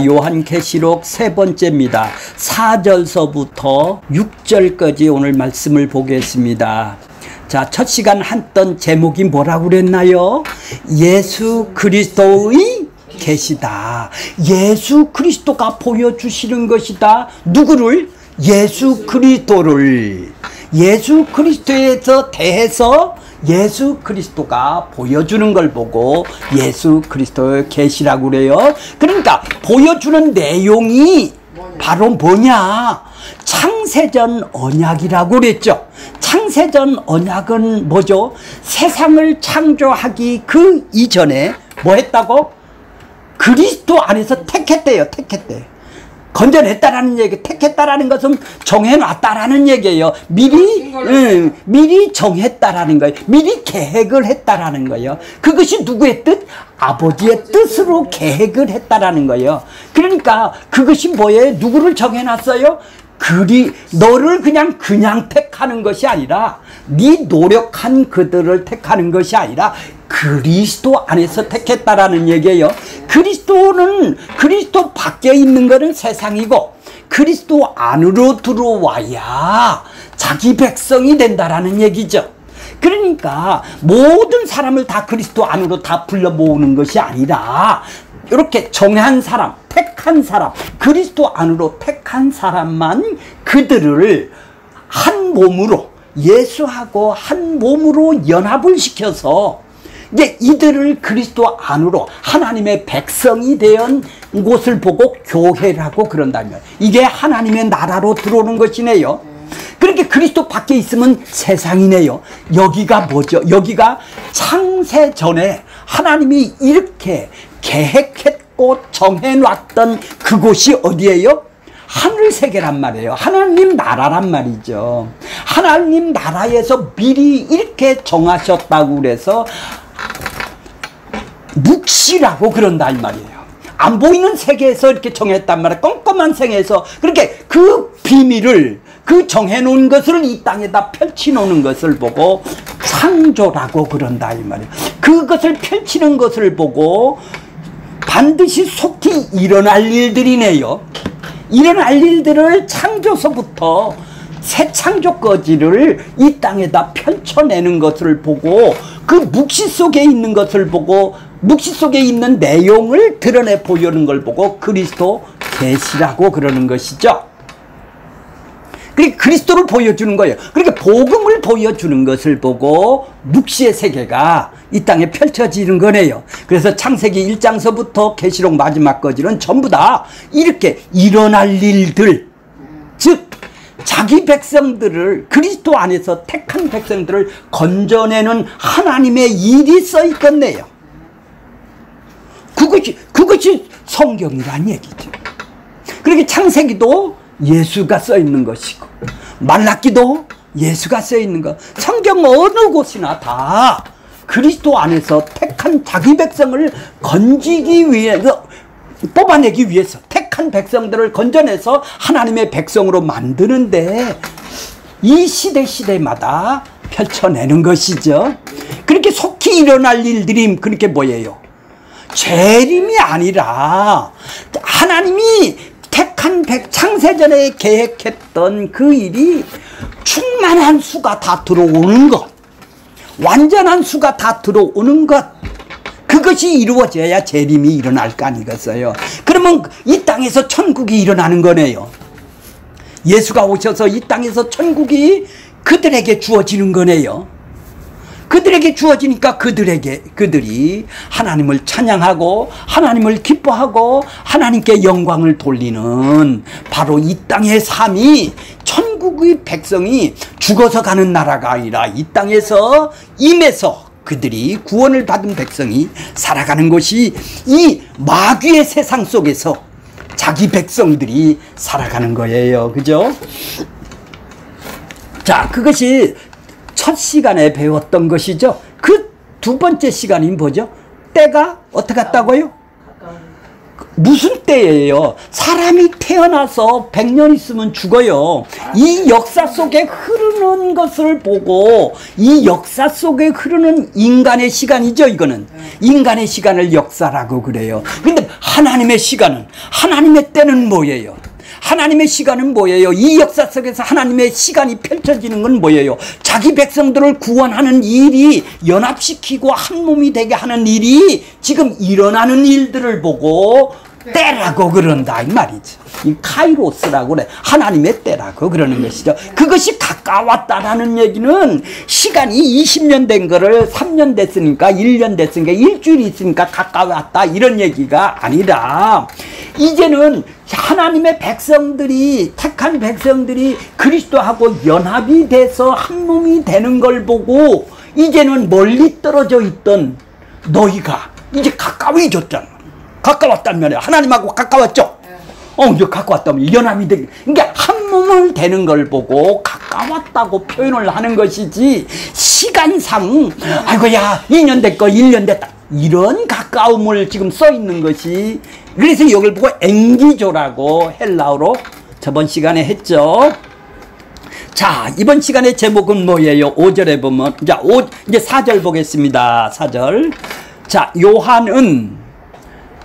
요한계시록 세 번째입니다. 4절서부터 6절까지 오늘 말씀을 보겠습니다. 자, 첫 시간 했던 제목이 뭐라고 그랬나요? 예수 그리스도의 계시다. 예수 그리스도가 보여주시는 것이다. 누구를? 예수 그리스도를. 예수 그리스도에서 대해서 예수 그리스도가 보여주는 걸 보고 예수 그리스도의 계시라고 그래요. 그러니까 보여주는 내용이 바로 뭐냐? 창세전 언약이라고 그랬죠. 창세전 언약은 뭐죠? 세상을 창조하기 그 이전에 뭐 했다고? 그리스도 안에서 택했대요. 택했대. 건져냈다라는 얘기, 택했다라는 것은 정해놨다라는 얘기예요. 미리 정했다라는 거예요. 미리 계획을 했다라는 거예요. 그것이 누구의 뜻? 아버지의 뜻으로 계획을 했다라는 거예요. 그러니까 그것이 뭐예요? 누구를 정해놨어요? 너를 그냥 택하는 것이 아니라 네 노력한 그들을 택하는 것이 아니라 그리스도 안에서 택했다라는 얘기예요. 그리스도 밖에 있는 것은 세상이고 그리스도 안으로 들어와야 자기 백성이 된다라는 얘기죠. 그러니까 모든 사람을 다 그리스도 안으로 다 불러 모으는 것이 아니라 이렇게 정한 사람, 택한 사람, 그리스도 안으로 택한 사람만 그들을 한 몸으로, 예수하고 한 몸으로 연합을 시켜서 이제 이들을 그리스도 안으로 하나님의 백성이 된 곳을 보고 교회라고 그런다면 이게 하나님의 나라로 들어오는 것이네요. 그렇게 그리스도 밖에 있으면 세상이네요. 여기가 뭐죠? 여기가 창세 전에 하나님이 이렇게 계획했고 정해놨던 그곳이 어디예요? 하늘 세계란 말이에요. 하나님 나라란 말이죠. 하나님 나라에서 미리 이렇게 정하셨다고 그래서 묵시라고 그런다 이 말이에요. 안 보이는 세계에서 이렇게 정했단 말이에요. 껌껌한 세계에서 그렇게 그 비밀을 그 정해놓은 것을 이 땅에다 펼쳐놓는 것을 보고 창조라고 그런다 이 말이에요. 그것을 펼치는 것을 보고 반드시 속히 일어날 일들이네요. 일어날 일들을 창조서부터 새 창조거지를 이 땅에다 펼쳐내는 것을 보고 그 묵시 속에 있는 것을 보고 묵시 속에 있는 내용을 드러내 보이는 걸 보고 그리스도 계시라고 그러는 것이죠. 그러니까 그리스도를 보여주는 거예요. 그러니까 복음을 보여주는 것을 보고 묵시의 세계가 이 땅에 펼쳐지는 거네요. 그래서 창세기 1장서부터 계시록 마지막까지는 전부 다 이렇게 일어날 일들, 즉 자기 백성들을 그리스도 안에서 택한 백성들을 건져내는 하나님의 일이 써 있겠네요. 그것이 성경이란 얘기죠. 그렇게 창세기도 예수가 써 있는 것이고 말라기도 예수가 써 있는 것. 성경 어느 곳이나 다 그리스도 안에서 택한 자기 백성을 건지기 위해서 뽑아내기 위해서 택한 백성들을 건져내서 하나님의 백성으로 만드는데 이 시대마다 펼쳐내는 것이죠. 그렇게 속히 일어날 일들이 그렇게 뭐예요? 재림이 아니라 하나님이 택한 창세전에 계획했던 그 일이 충만한 수가 다 들어오는 것, 완전한 수가 다 들어오는 것, 그것이 이루어져야 재림이 일어날 거 아니겠어요? 그러면 이 땅에서 천국이 일어나는 거네요. 예수가 오셔서 이 땅에서 천국이 그들에게 주어지는 거네요. 그들에게 주어지니까 그들이 하나님을 찬양하고 하나님을 기뻐하고 하나님께 영광을 돌리는 바로 이 땅의 삶이 천국의 백성이 죽어서 가는 나라가 아니라 이 땅에서 임해서 그들이 구원을 받은 백성이 살아가는 것이 이 마귀의 세상 속에서 자기 백성들이 살아가는 거예요. 그죠? 자, 그것이 첫 시간에 배웠던 것이죠. 그 두 번째 시간이 뭐죠? 때가 어떻게 갔다고요? 무슨 때예요? 사람이 태어나서 100년 있으면 죽어요. 이 역사 속에 흐르는 것을 보고 이 역사 속에 흐르는 인간의 시간이죠. 이거는 인간의 시간을 역사라고 그래요. 근데 하나님의 시간은, 하나님의 때는 뭐예요? 하나님의 시간은 뭐예요? 이 역사 속에서 하나님의 시간이 펼쳐지는 건 뭐예요? 자기 백성들을 구원하는 일이, 연합시키고 한 몸이 되게 하는 일이 지금 일어나는 일들을 보고 때라고 그런다 이 말이죠. 이 카이로스라고 그래. 하나님의 때라고 그러는 것이죠. 그것이 가까웠다라는 얘기는 시간이 20년 된 거를 3년 됐으니까 1년 됐으니까 일주일이 있으니까 가까웠다 이런 얘기가 아니라, 이제는 하나님의 백성들이, 택한 백성들이 그리스도하고 연합이 돼서 한 몸이 되는 걸 보고 이제는 멀리 떨어져 있던 너희가 이제 가까워졌잖아. 가까웠단 말이야. 하나님하고 가까웠죠? 이제 가까웠다면 연합이 되게, 그러니까 한 몸을 되는 걸 보고 가까웠다고 표현을 하는 것이지, 시간상 아이고야 2년 됐고 1년 됐다 이런 가까움을 지금 써 있는 것이, 그래서 이걸 보고 앵기조라고 헬라어로 저번 시간에 했죠. 자, 이번 시간의 제목은 뭐예요? 5절에 보면, 자, 이제 4절 보겠습니다. 4절. 자, 요한은,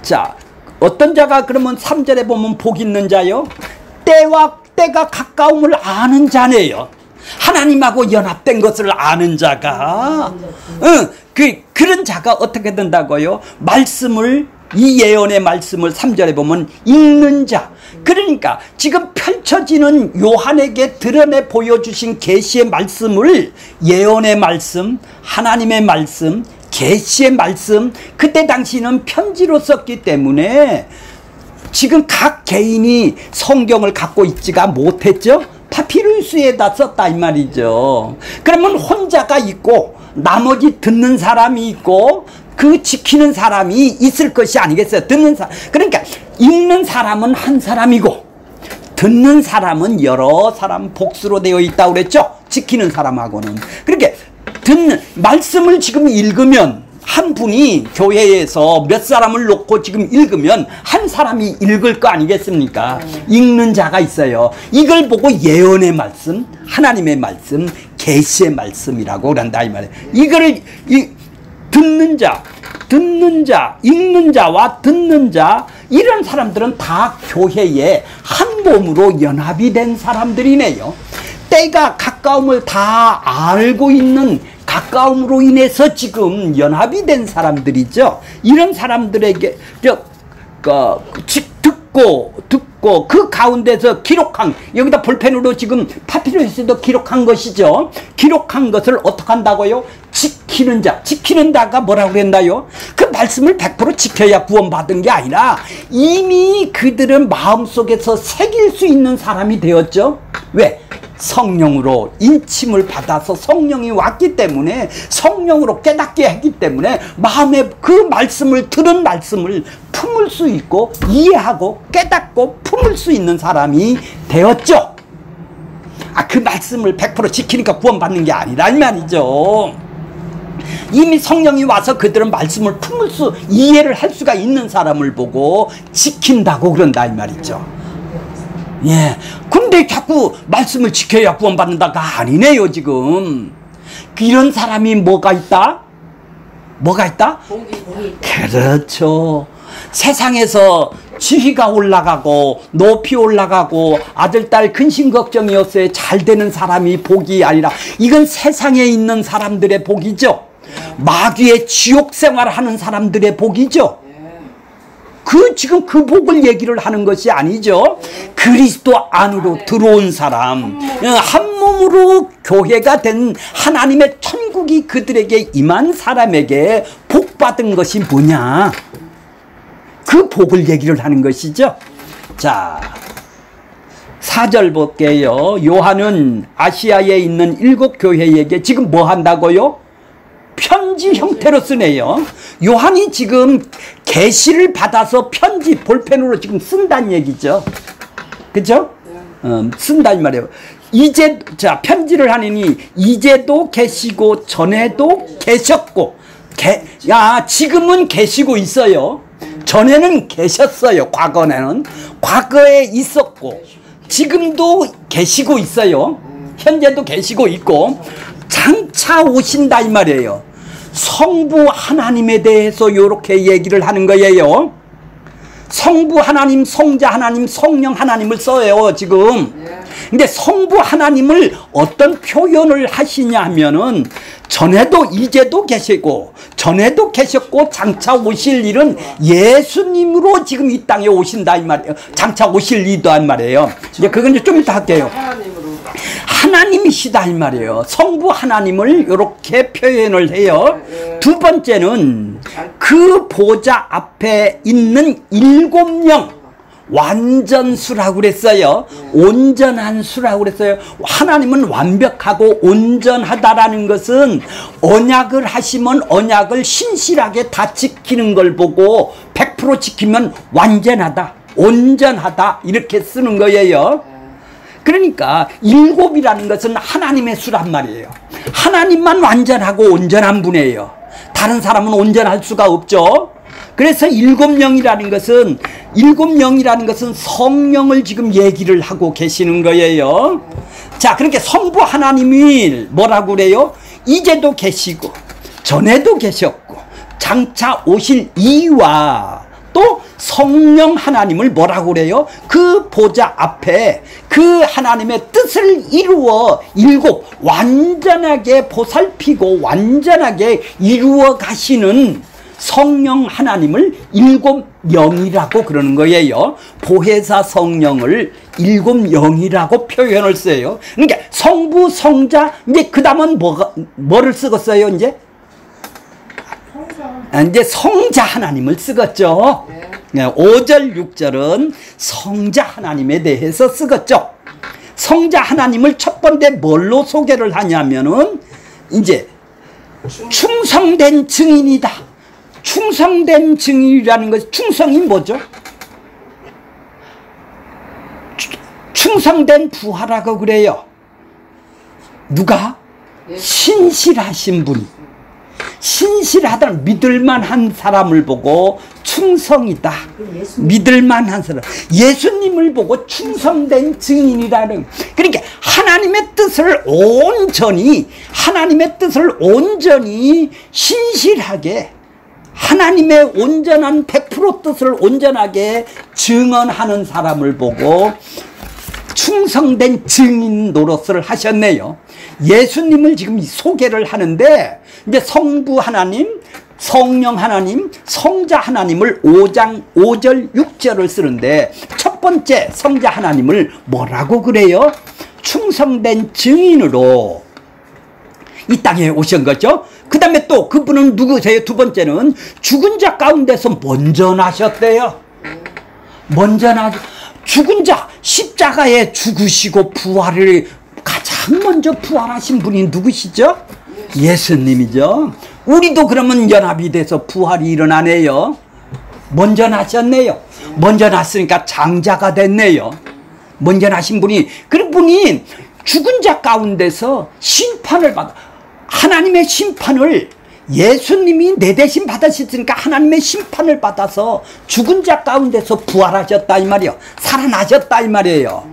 자, 어떤 자가 그러면 3절에 보면 복 있는 자요? 때가 가까움을 아는 자네요. 하나님하고 연합된 것을 아는 자가, 그런 자가 어떻게 된다고요? 말씀을, 이 예언의 말씀을 3절에 보면 읽는 자. 그러니까 지금 펼쳐지는 요한에게 드러내 보여주신 계시의 말씀을, 예언의 말씀, 하나님의 말씀, 계시의 말씀, 그때 당시는 편지로 썼기 때문에 지금 각 개인이 성경을 갖고 있지가 못했죠. 파피루스에다 썼다 이 말이죠. 그러면 혼자가 있고 나머지 듣는 사람이 있고 그 지키는 사람이 있을 것이 아니겠어요. 듣는 사람, 그러니까 읽는 사람은 한 사람이고 듣는 사람은 여러 사람 복수로 되어 있다고 그랬죠. 지키는 사람하고는. 그러니까 듣는 말씀을 지금 읽으면, 한 분이 교회에서 몇 사람을 놓고 지금 읽으면 한 사람이 읽을 거 아니겠습니까? 읽는 자가 있어요. 이걸 보고 예언의 말씀, 하나님의 말씀, 계시의 말씀이라고 그런다 이 말이에요. 이거를 듣는 자, 읽는 자와 듣는 자, 이런 사람들은 다 교회에 한 몸으로 연합이 된 사람들이네요. 때가 가까움을 다 알고 있는, 가까움으로 인해서 지금 연합이 된 사람들이죠. 이런 사람들에게 듣고 그 가운데서 기록한, 여기다 볼펜으로 지금 파피루스에도 기록한 것이죠. 기록한 것을 어떻게 한다고요? 지키는 자. 지키는 자가 뭐라고 그랬나요? 그 말씀을 100% 지켜야 구원받은 게 아니라 이미 그들은 마음속에서 새길 수 있는 사람이 되었죠. 왜? 성령으로 인침을 받아서 성령이 왔기 때문에, 성령으로 깨닫게 했기 때문에 마음에 그 말씀을, 들은 말씀을 품을 수 있고 이해하고 깨닫고 품을 수 있는 사람이 되었죠. 그 말씀을 100% 지키니까 구원받는 게 아니라 이 말이죠. 이미 성령이 와서 그들은 말씀을 품을 수, 이해를 할 수가 있는 사람을 보고 지킨다고 그런다 이 말이죠. 예. 근데 자꾸 말씀을 지켜야 구원받는다가 아니네요, 지금. 이런 사람이 뭐가 있다? 뭐가 있다? 복이. 그렇죠. 세상에서 지위가 올라가고 높이 올라가고 아들, 딸 근심 걱정이었어요. 잘 되는 사람이 복이 아니라, 이건 세상에 있는 사람들의 복이죠. 마귀의 지옥 생활하는 사람들의 복이죠. 지금 그 복을 얘기를 하는 것이 아니죠. 그리스도 안으로 들어온 사람, 한 몸으로 교회가 된 하나님의 천국이 그들에게 임한 사람에게 복 받은 것이 뭐냐, 그 복을 얘기를 하는 것이죠. 자, 4절 볼게요. 요한은 아시아에 있는 7 교회에게 지금 뭐 한다고요? 편지 형태로 쓰네요. 요한이 지금 계시를 받아서 편지, 볼펜으로 지금 쓴다는 얘기죠. 그죠? 쓴다는 말이에요. 이제, 자, 편지를 하느니 이제도 계시고 전에도 계셨고, 지금은 계시고 있어요. 전에는 계셨어요. 과거에는. 과거에 있었고 지금도 계시고 있어요. 현재도 계시고 있고 장차 오신다 이 말이에요. 성부 하나님에 대해서 이렇게 얘기를 하는 거예요. 성부 하나님, 성자 하나님, 성령 하나님을 써요 지금. 근데 성부 하나님을 어떤 표현을 하시냐 하면은 전에도 이제도 계시고 전에도 계셨고 장차 오실 일은 예수님으로 지금 이 땅에 오신다 이 말이에요. 장차 오실 이다 이 말이에요. 이제 그건 좀 이따 할게요. 하나님이시다 이 말이에요. 성부 하나님을 이렇게 표현을 해요. 두 번째는 그 보좌 앞에 있는 7명 완전수라고 그랬어요. 온전한 수라고 그랬어요. 하나님은 완벽하고 온전하다라는 것은 언약을 하시면 언약을 신실하게 다 지키는 걸 보고 100% 지키면 완전하다, 온전하다 이렇게 쓰는 거예요. 그러니까 7이라는 것은 하나님의 수란 말이에요. 하나님만 완전하고 온전한 분이에요. 다른 사람은 온전할 수가 없죠. 그래서 7명이라는 것은 성령을 지금 얘기를 하고 계시는 거예요. 자, 그렇게 성부 하나님이 뭐라고 그래요? 이제도 계시고 전에도 계셨고 장차 오실 이와 또 성령 하나님을 뭐라고 그래요? 그 보좌 앞에 그 하나님의 뜻을 이루어 완전하게 보살피고 완전하게 이루어 가시는 성령 하나님을 7영이라고 그러는 거예요. 보혜사 성령을 7영이라고 표현을 써요. 그러니까 성부, 성자, 이제 그 다음은 뭐를 쓰겠어요, 이제? 이제 성자 하나님을 쓰겠죠. 5절, 6절은 성자 하나님에 대해서 쓰겠죠. 성자 하나님을 첫 번째 뭘로 소개를 하냐면은 이제 충성된 증인이다. 충성된 증인이라는 것이 충성이 뭐죠? 충성된 부하라고 그래요. 누가? 신실하신 분이. 신실하다는 믿을만한 사람을 보고 충성이다. 믿을만한 사람. 예수님을 보고 충성된 증인이라는. 그러니까 하나님의 뜻을 온전히 신실하게 하나님의 온전한 100% 뜻을 온전하게 증언하는 사람을 보고 충성된 증인 노릇을 하셨네요. 예수님을 지금 소개를 하는데 이제 성부 하나님, 성령 하나님, 성자 하나님을 5장 5절 6절을 쓰는데 첫 번째 성자 하나님을 뭐라고 그래요? 충성된 증인으로 이 땅에 오신 거죠. 그 다음에 또 그분은 누구세요? 두 번째는 죽은 자 가운데서 먼저 나셨대요. 죽은 자 십자가에 죽으시고 부활을 가장 먼저 부활하신 분이 누구시죠? 예수님이죠. 우리도 그러면 연합이 돼서 부활이 일어나네요. 먼저 나셨네요. 먼저 났으니까 장자가 됐네요. 먼저 나신 분이, 그분이 죽은 자 가운데서 심판을 받아, 하나님의 심판을, 예수님이 내 대신 받으셨으니까 하나님의 심판을 받아서 죽은 자 가운데서 부활하셨다 이 말이에요. 살아나셨다 이 말이에요.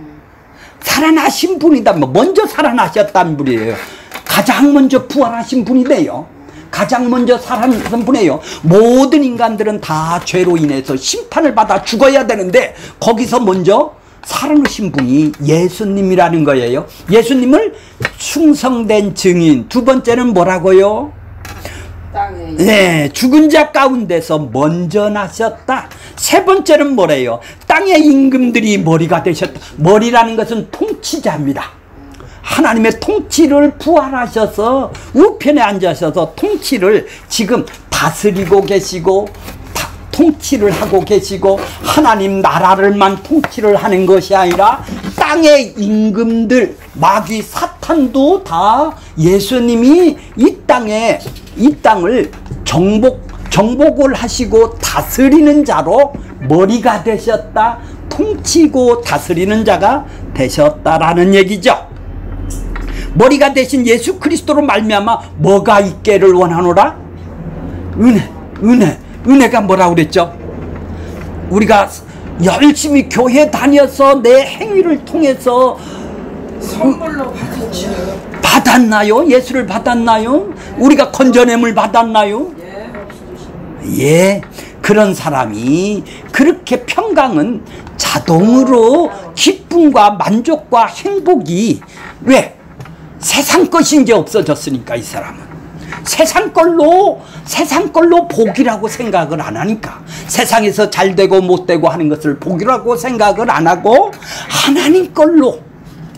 살아나신 분이다. 먼저 살아나셨다는 분이에요. 가장 먼저 부활하신 분이네요. 가장 먼저 살아나신 분이에요. 모든 인간들은 다 죄로 인해서 심판을 받아 죽어야 되는데 거기서 먼저 살아나신 분이 예수님이라는 거예요. 예수님을 충성된 증인. 두 번째는 뭐라고요? 네, 죽은 자 가운데서 먼저 나셨다. 세 번째는 뭐래요? 땅의 임금들이 머리가 되셨다. 머리라는 것은 통치자입니다. 하나님의 통치를 부활하셔서 우편에 앉으셔서 통치를 지금 다스리고 계시고 통치를 하고 계시고, 하나님 나라를만 통치를 하는 것이 아니라 땅의 임금들, 마귀 사탄도 다 예수님이 이 땅을 정복을 하시고 다스리는 자로 머리가 되셨다. 통치고 다스리는 자가 되셨다라는 얘기죠. 머리가 되신 예수 그리스도로 말미암아 뭐가 있기를 원하노라? 은혜가 뭐라고 그랬죠? 우리가 열심히 교회 다녀서 내 행위를 통해서 선물로 받았죠. 받았나요? 예수를 받았나요? 우리가 건져냄을 받았나요? 예, 그런 사람이 그렇게 평강은 자동으로 기쁨과 만족과 행복이 왜? 세상 것이 이제 없어졌으니까 이 사람은 세상 걸로 복이라고 생각을 안 하니까 세상에서 잘 되고 못 되고 하는 것을 복이라고 생각을 안 하고 하나님 걸로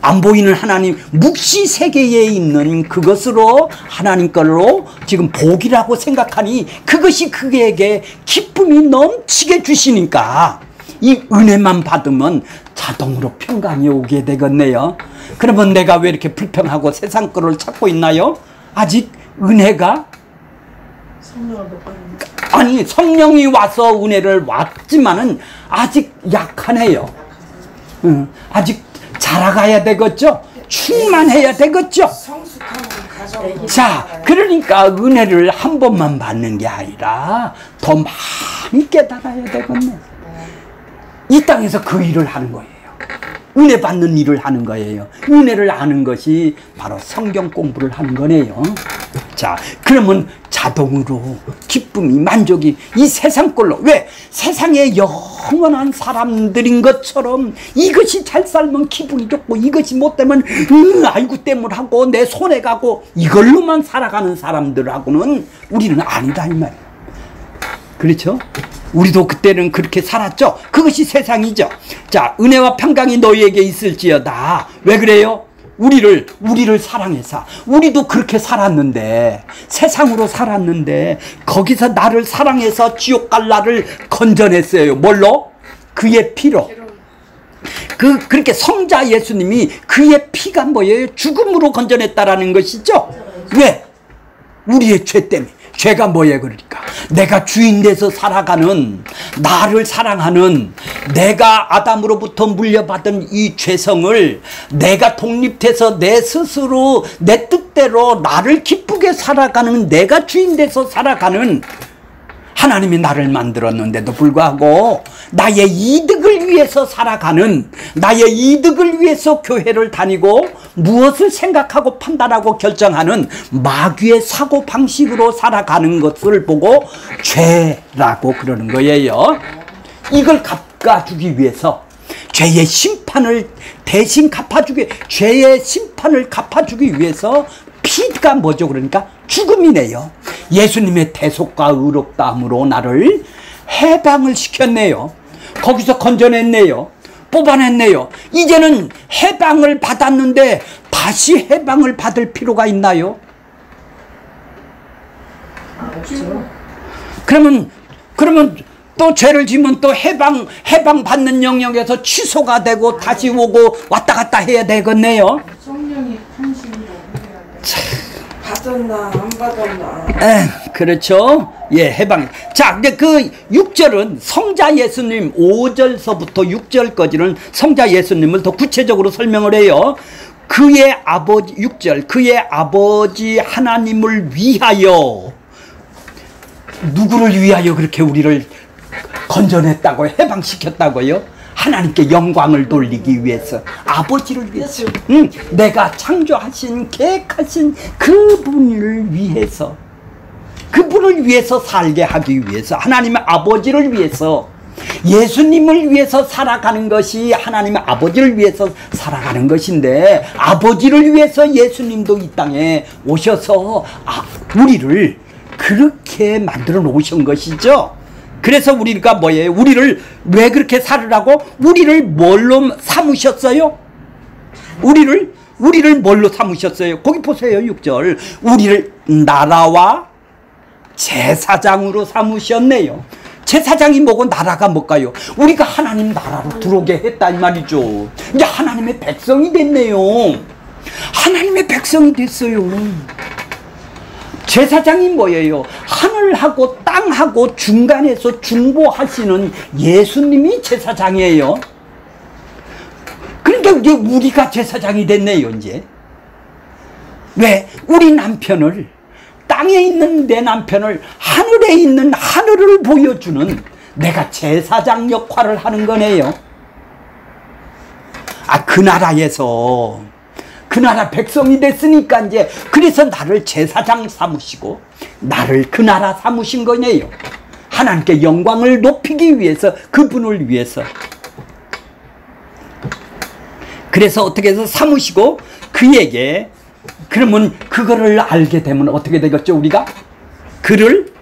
안 보이는 하나님 묵시 세계에 있는 그것으로 하나님 걸로 지금 복이라고 생각하니 그것이 그에게 기쁨이 넘치게 주시니까 이 은혜만 받으면 자동으로 평강이 오게 되겠네요. 그러면 내가 왜 이렇게 불평하고 세상 거를 찾고 있나요? 아직 은혜가 아니 성령이 와서 은혜를 왔지만은 아직 약하네요. 아직 자라가야 되겠죠? 충만해야 되겠죠? 자, 그러니까 은혜를 한 번만 받는 게 아니라 더 많이 깨달아야 되겠네. 이 땅에서 그 일을 하는 거예요. 은혜 받는 일을 하는 거예요. 은혜를 아는 것이 바로 성경 공부를 하는 거네요. 자, 그러면 자동으로 기쁨이 만족이 이 세상 걸로 왜? 세상에 영원한 사람들인 것처럼 이것이 잘 살면 기분이 좋고 이것이 못되면 아이고 때문하고 내 손해 가고 이걸로만 살아가는 사람들하고는 우리는 아니다 이 말이에요. 그렇죠? 우리도 그때는 그렇게 살았죠. 그것이 세상이죠. 자, 은혜와 평강이 너희에게 있을지어다. 왜 그래요? 우리를 사랑해서 우리도 그렇게 살았는데 세상으로 살았는데 거기서 나를 사랑해서 지옥 갈 나를 건져냈어요. 뭘로? 그의 피로. 그렇게 성자 예수님이 그의 피가 뭐예요? 죽음으로 건져냈다라는 것이죠. 왜? 우리의 죄 때문에. 죄가 뭐예요? 그러니까 내가 주인 돼서 살아가는 나를 사랑하는 내가 아담으로부터 물려받은 이 죄성을 내가 독립해서 내 스스로 내 뜻대로 나를 기쁘게 살아가는 내가 주인 돼서 살아가는 하나님이 나를 만들었는데도 불구하고 나의 이득을 위해서 살아가는 나의 이득을 위해서 교회를 다니고 무엇을 생각하고 판단하고 결정하는 마귀의 사고방식으로 살아가는 것을 보고 죄라고 그러는 거예요. 이걸 갚아주기 위해서 죄의 심판을 대신 갚아주기 죄의 심판을 갚아주기 위해서 피가 뭐죠? 그러니까 죽음이네요. 예수님의 대속과 의롭다함으로 나를 해방을 시켰네요. 거기서 건져냈네요. 뽑아냈네요. 이제는 해방을 받았는데 다시 해방을 받을 필요가 있나요? 그러면 또 죄를 지면 또 해방 받는 영역에서 취소가 되고 다시 오고 왔다 갔다 해야 되겠네요. 성령이 판신으로 받았나 안 받았나. 그렇죠. 예, 해방. 자, 근데 그 6절은 성자 예수님 5절서부터 6절까지는 성자 예수님을 더 구체적으로 설명을 해요. 그의 아버지 6절 그의 아버지 하나님을 위하여 누구를 위하여 그렇게 우리를 건져냈다고 해방시켰다고요? 하나님께 영광을 돌리기 위해서 아버지를 위해서 내가 창조하신 계획하신 그분을 위해서 그분을 위해서 살게 하기 위해서 하나님의 아버지를 위해서 예수님을 위해서 살아가는 것이 하나님의 아버지를 위해서 살아가는 것인데 아버지를 위해서 예수님도 이 땅에 오셔서 우리를 그렇게 만들어 놓으신 것이죠. 그래서 우리가 뭐예요? 우리를 왜 그렇게 살으라고? 우리를 뭘로 삼으셨어요? 우리를 뭘로 삼으셨어요? 거기 보세요. 6절 우리를 나라와 제사장으로 삼으셨네요. 제사장이 뭐고 나라가 뭘까요? 우리가 하나님 나라로 들어오게 했다 이 말이죠. 이제 하나님의 백성이 됐네요. 하나님의 백성이 됐어요. 제사장이 뭐예요? 하늘하고 땅하고 중간에서 중보하시는 예수님이 제사장이에요. 그러니까 이제 우리가 제사장이 됐네요. 이제 왜? 우리 남편을 땅에 있는 내 남편을 하늘에 있는 하늘을 보여주는 내가 제사장 역할을 하는 거네요. 그 나라에서 그 나라 백성이 됐으니까 이제 그래서 나를 제사장 삼으시고 나를 그 나라 삼으신 거네요. 하나님께 영광을 높이기 위해서, 그분을 위해서. 그래서 어떻게 해서 삼으시고 그에게, 그러면 그거를 알게 되면 어떻게 되겠죠? 우리가 그를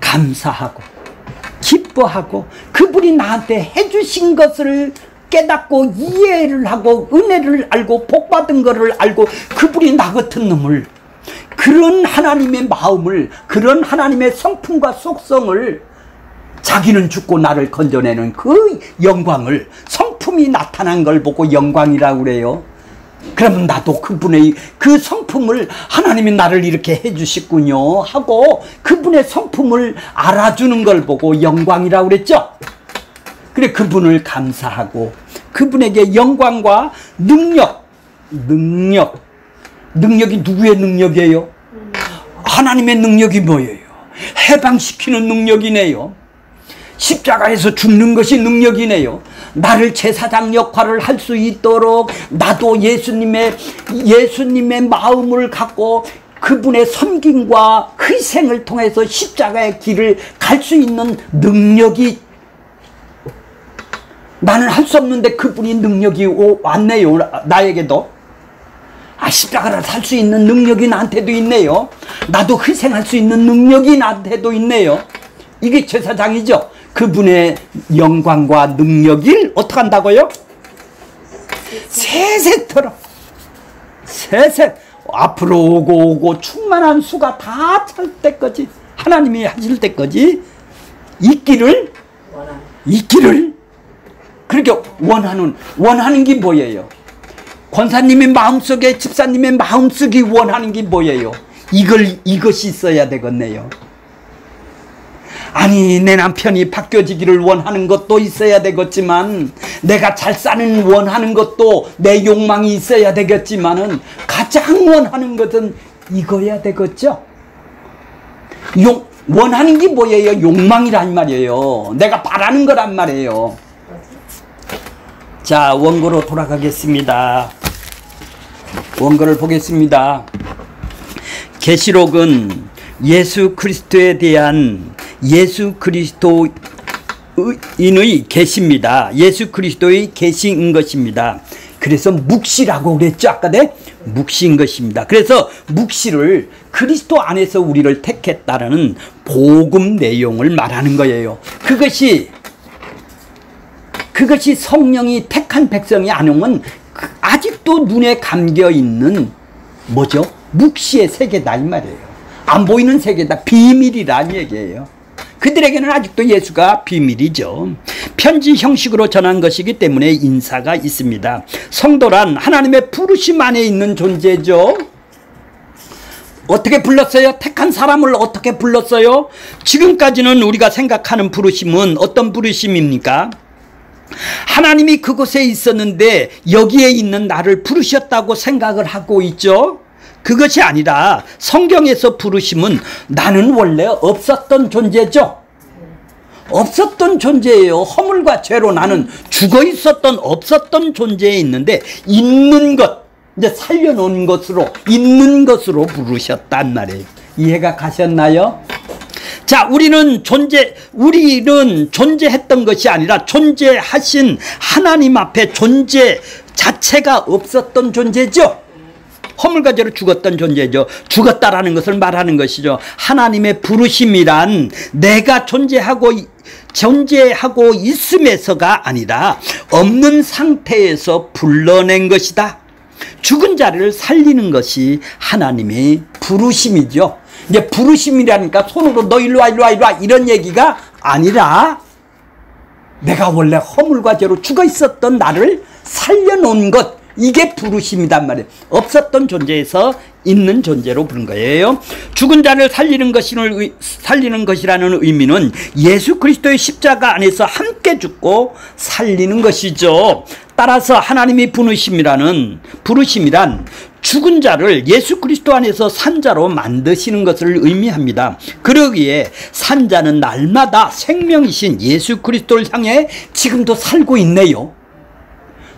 감사하고 기뻐하고 그분이 나한테 해주신 것을 깨닫고 이해를 하고 은혜를 알고 복받은 것을 알고 그분이 나 같은 놈을, 그런 하나님의 마음을, 그런 하나님의 성품과 속성을, 자기는 죽고 나를 건져내는 그 영광을, 성품이 나타난 걸 보고 영광이라고 그래요. 그러면 나도 그분의 그 성품을, 하나님이 나를 이렇게 해주셨군요 하고 그분의 성품을 알아주는 걸 보고 영광이라고 그랬죠. 그래, 그분을 감사하고 그분에게 영광과 능력이 누구의 능력이에요? 하나님의 능력이 뭐예요? 해방시키는 능력이네요. 십자가에서 죽는 것이 능력이네요. 나를 제사장 역할을 할 수 있도록 나도 예수님의 마음을 갖고 그분의 섬김과 희생을 통해서 십자가의 길을 갈 수 있는 능력이, 나는 할 수 없는데 그분이 능력이 왔네요. 나에게도 십자가를 살 수 있는 능력이 나한테도 있네요. 나도 희생할 수 있는 능력이 나한테도 있네요. 이게 제사장이죠. 그분의 영광과 능력을 어떻게 한다고요? 세세토록, 앞으로 오고 충만한 수가 다 찰 때까지, 하나님이 하실 때까지 있기를 그렇게 원하는 게 뭐예요? 권사님의 마음속에, 집사님의 마음속에 원하는 게 뭐예요? 이것이 있어야 되겠네요. 아니, 내 남편이 바뀌어지기를 원하는 것도 있어야 되겠지만, 내가 잘 사는 원하는 것도 내 욕망이 있어야 되겠지만은, 가장 원하는 것은 이거야 되겠죠? 원하는 게 뭐예요? 욕망이란 말이에요. 내가 바라는 거란 말이에요. 자, 원고로 돌아가겠습니다. 원고를 보겠습니다. 계시록은 예수 그리스도에 대한 예수 그리스도인의 계시입니다. 예수 그리스도의 계시인 것입니다. 그래서 묵시라고 그랬죠. 아까 묵시인 것입니다. 그래서 묵시를 그리스도 안에서 우리를 택했다는 복음 내용을 말하는 거예요. 그것이 성령이 택한 백성이 아니면 아직도 눈에 감겨있는 뭐죠? 묵시의 세계다 이 말이에요. 안 보이는 세계다, 비밀이란 얘기예요. 그들에게는 아직도 예수가 비밀이죠. 편지 형식으로 전한 것이기 때문에 인사가 있습니다. 성도란 하나님의 부르심 안에 있는 존재죠. 어떻게 불렀어요? 택한 사람을 어떻게 불렀어요? 지금까지는 우리가 생각하는 부르심은 어떤 부르심입니까? 하나님이 그곳에 있었는데 여기에 있는 나를 부르셨다고 생각을 하고 있죠. 그것이 아니라 성경에서 부르심은 나는 원래 없었던 존재죠. 없었던 존재예요. 허물과 죄로 나는 죽어 있었던, 없었던 존재에 있는데 있는 것, 이제 살려놓은 것으로, 있는 것으로 부르셨단 말이에요. 이해가 가셨나요? 자, 우리는 존재했던 것이 아니라 존재하신 하나님 앞에 존재 자체가 없었던 존재죠. 허물과 죄로 죽었던 존재죠. 죽었다라는 것을 말하는 것이죠. 하나님의 부르심이란 내가 존재하고 있음에서가 아니라 없는 상태에서 불러낸 것이다. 죽은 자를 살리는 것이 하나님의 부르심이죠. 이제 부르심이라니까 손으로 너 일로 와 이런 얘기가 아니라 내가 원래 허물과 죄로 죽어 있었던 나를 살려놓은 것, 이게 부르심이단 말이에요. 없었던 존재에서 있는 존재로 부른 거예요. 죽은 자를 살리는 것이라는 의미는 예수 그리스도의 십자가 안에서 함께 죽고 살리는 것이죠. 따라서 하나님이 부르심이란 죽은 자를 예수 그리스도 안에서 산자로 만드시는 것을 의미합니다. 그러기에 산자는 날마다 생명이신 예수 그리스도를 향해 지금도 살고 있네요.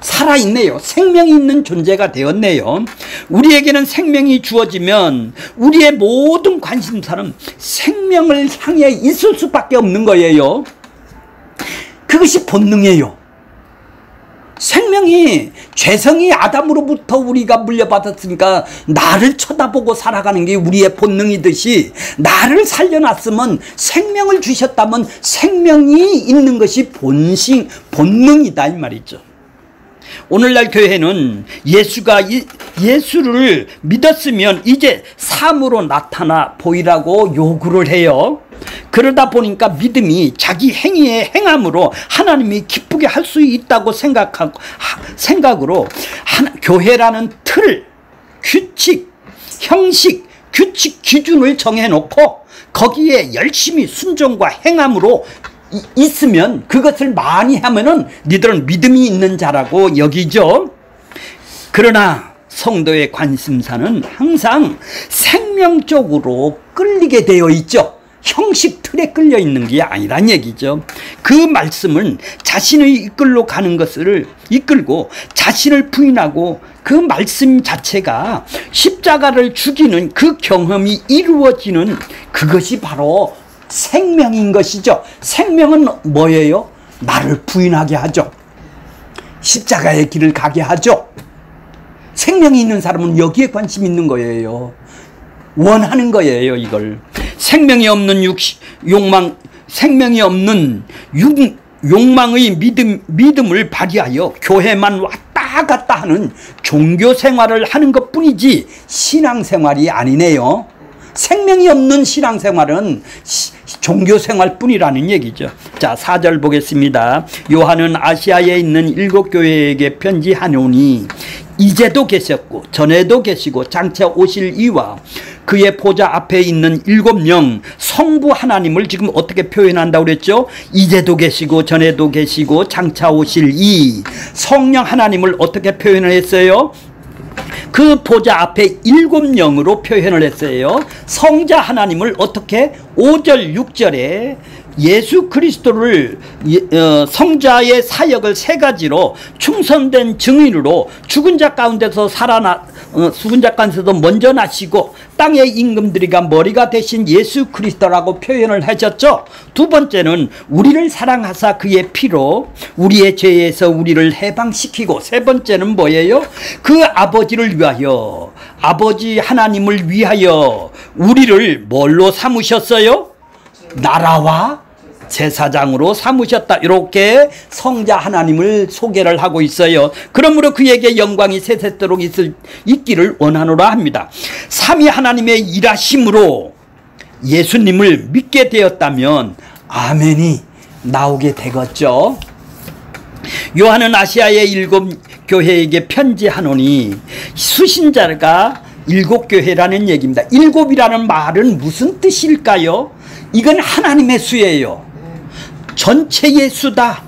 살아있네요. 생명이 있는 존재가 되었네요. 우리에게는 생명이 주어지면 우리의 모든 관심사는 생명을 향해 있을 수밖에 없는 거예요. 그것이 본능이에요. 생명이, 죄성이 아담으로부터 우리가 물려받았으니까 나를 쳐다보고 살아가는 게 우리의 본능이듯이, 나를 살려놨으면, 생명을 주셨다면 생명이 있는 것이 본능이다 이 말이죠. 오늘날 교회는 예수를 믿었으면 이제 삶으로 나타나 보이라고 요구를 해요. 그러다 보니까 믿음이 자기 행위의 행함으로 하나님이 기쁘게 할 수 있다고 생각으로 교회라는 틀, 규칙, 형식, 규칙, 기준을 정해놓고 거기에 열심히 순종과 행함으로 있으면, 그것을 많이 하면은 니들은 믿음이 있는 자라고 여기죠. 그러나 성도의 관심사는 항상 생명 쪽으로 끌리게 되어 있죠. 형식 틀에 끌려 있는 게 아니란 얘기죠. 그 말씀은 자신의 이끌로 가는 것을 이끌고 자신을 부인하고 그 말씀 자체가 십자가를 죽이는 그 경험이 이루어지는 그것이 바로 생명인 것이죠. 생명은 뭐예요? 나를 부인하게 하죠. 십자가의 길을 가게 하죠. 생명이 있는 사람은 여기에 관심 있는 거예요. 원하는 거예요, 이걸. 생명이 없는 욕망의 믿음을 발휘하여 교회만 왔다 갔다 하는 종교 생활을 하는 것 뿐이지 신앙생활이 아니네요. 생명이 없는 신앙생활은 종교생활 뿐이라는 얘기죠. 자, 4절 보겠습니다. 요한은 아시아에 있는 7교회에게 편지하노니 이제도 계셨고 전에도 계시고 장차 오실 이와 그의 보좌 앞에 있는 7명 성부 하나님을 지금 어떻게 표현한다고 그랬죠? 이제도 계시고 전에도 계시고 장차 오실 이 성령 하나님을 어떻게 표현을 했어요? 그 보좌 앞에 7명으로 표현을 했어요. 성자 하나님을 어떻게 5절 6절에 예수 그리스도를 성자의 사역을 3가지로 충성된 증인으로 죽은 자 가운데서 먼저 나시고 땅의 임금들이가 머리가 되신 예수 그리스도라고 표현을 하셨죠. 두 번째는 우리를 사랑하사 그의 피로 우리의 죄에서 우리를 해방시키고, 세 번째는 뭐예요? 그 아버지를 위하여, 아버지 하나님을 위하여 우리를 뭘로 삼으셨어요? 나라와 제사장으로 삼으셨다. 이렇게 성자 하나님을 소개를 하고 있어요. 그러므로 그에게 영광이 세세토록 있기를 원하노라 합니다. 삼위 하나님의 일하심으로 예수님을 믿게 되었다면 아멘이 나오게 되겠죠. 요한은 아시아의 7교회에게 편지하노니 수신자가 7교회라는 얘기입니다. 7이라는 말은 무슨 뜻일까요? 이건 하나님의 수예요. 전체의 수다.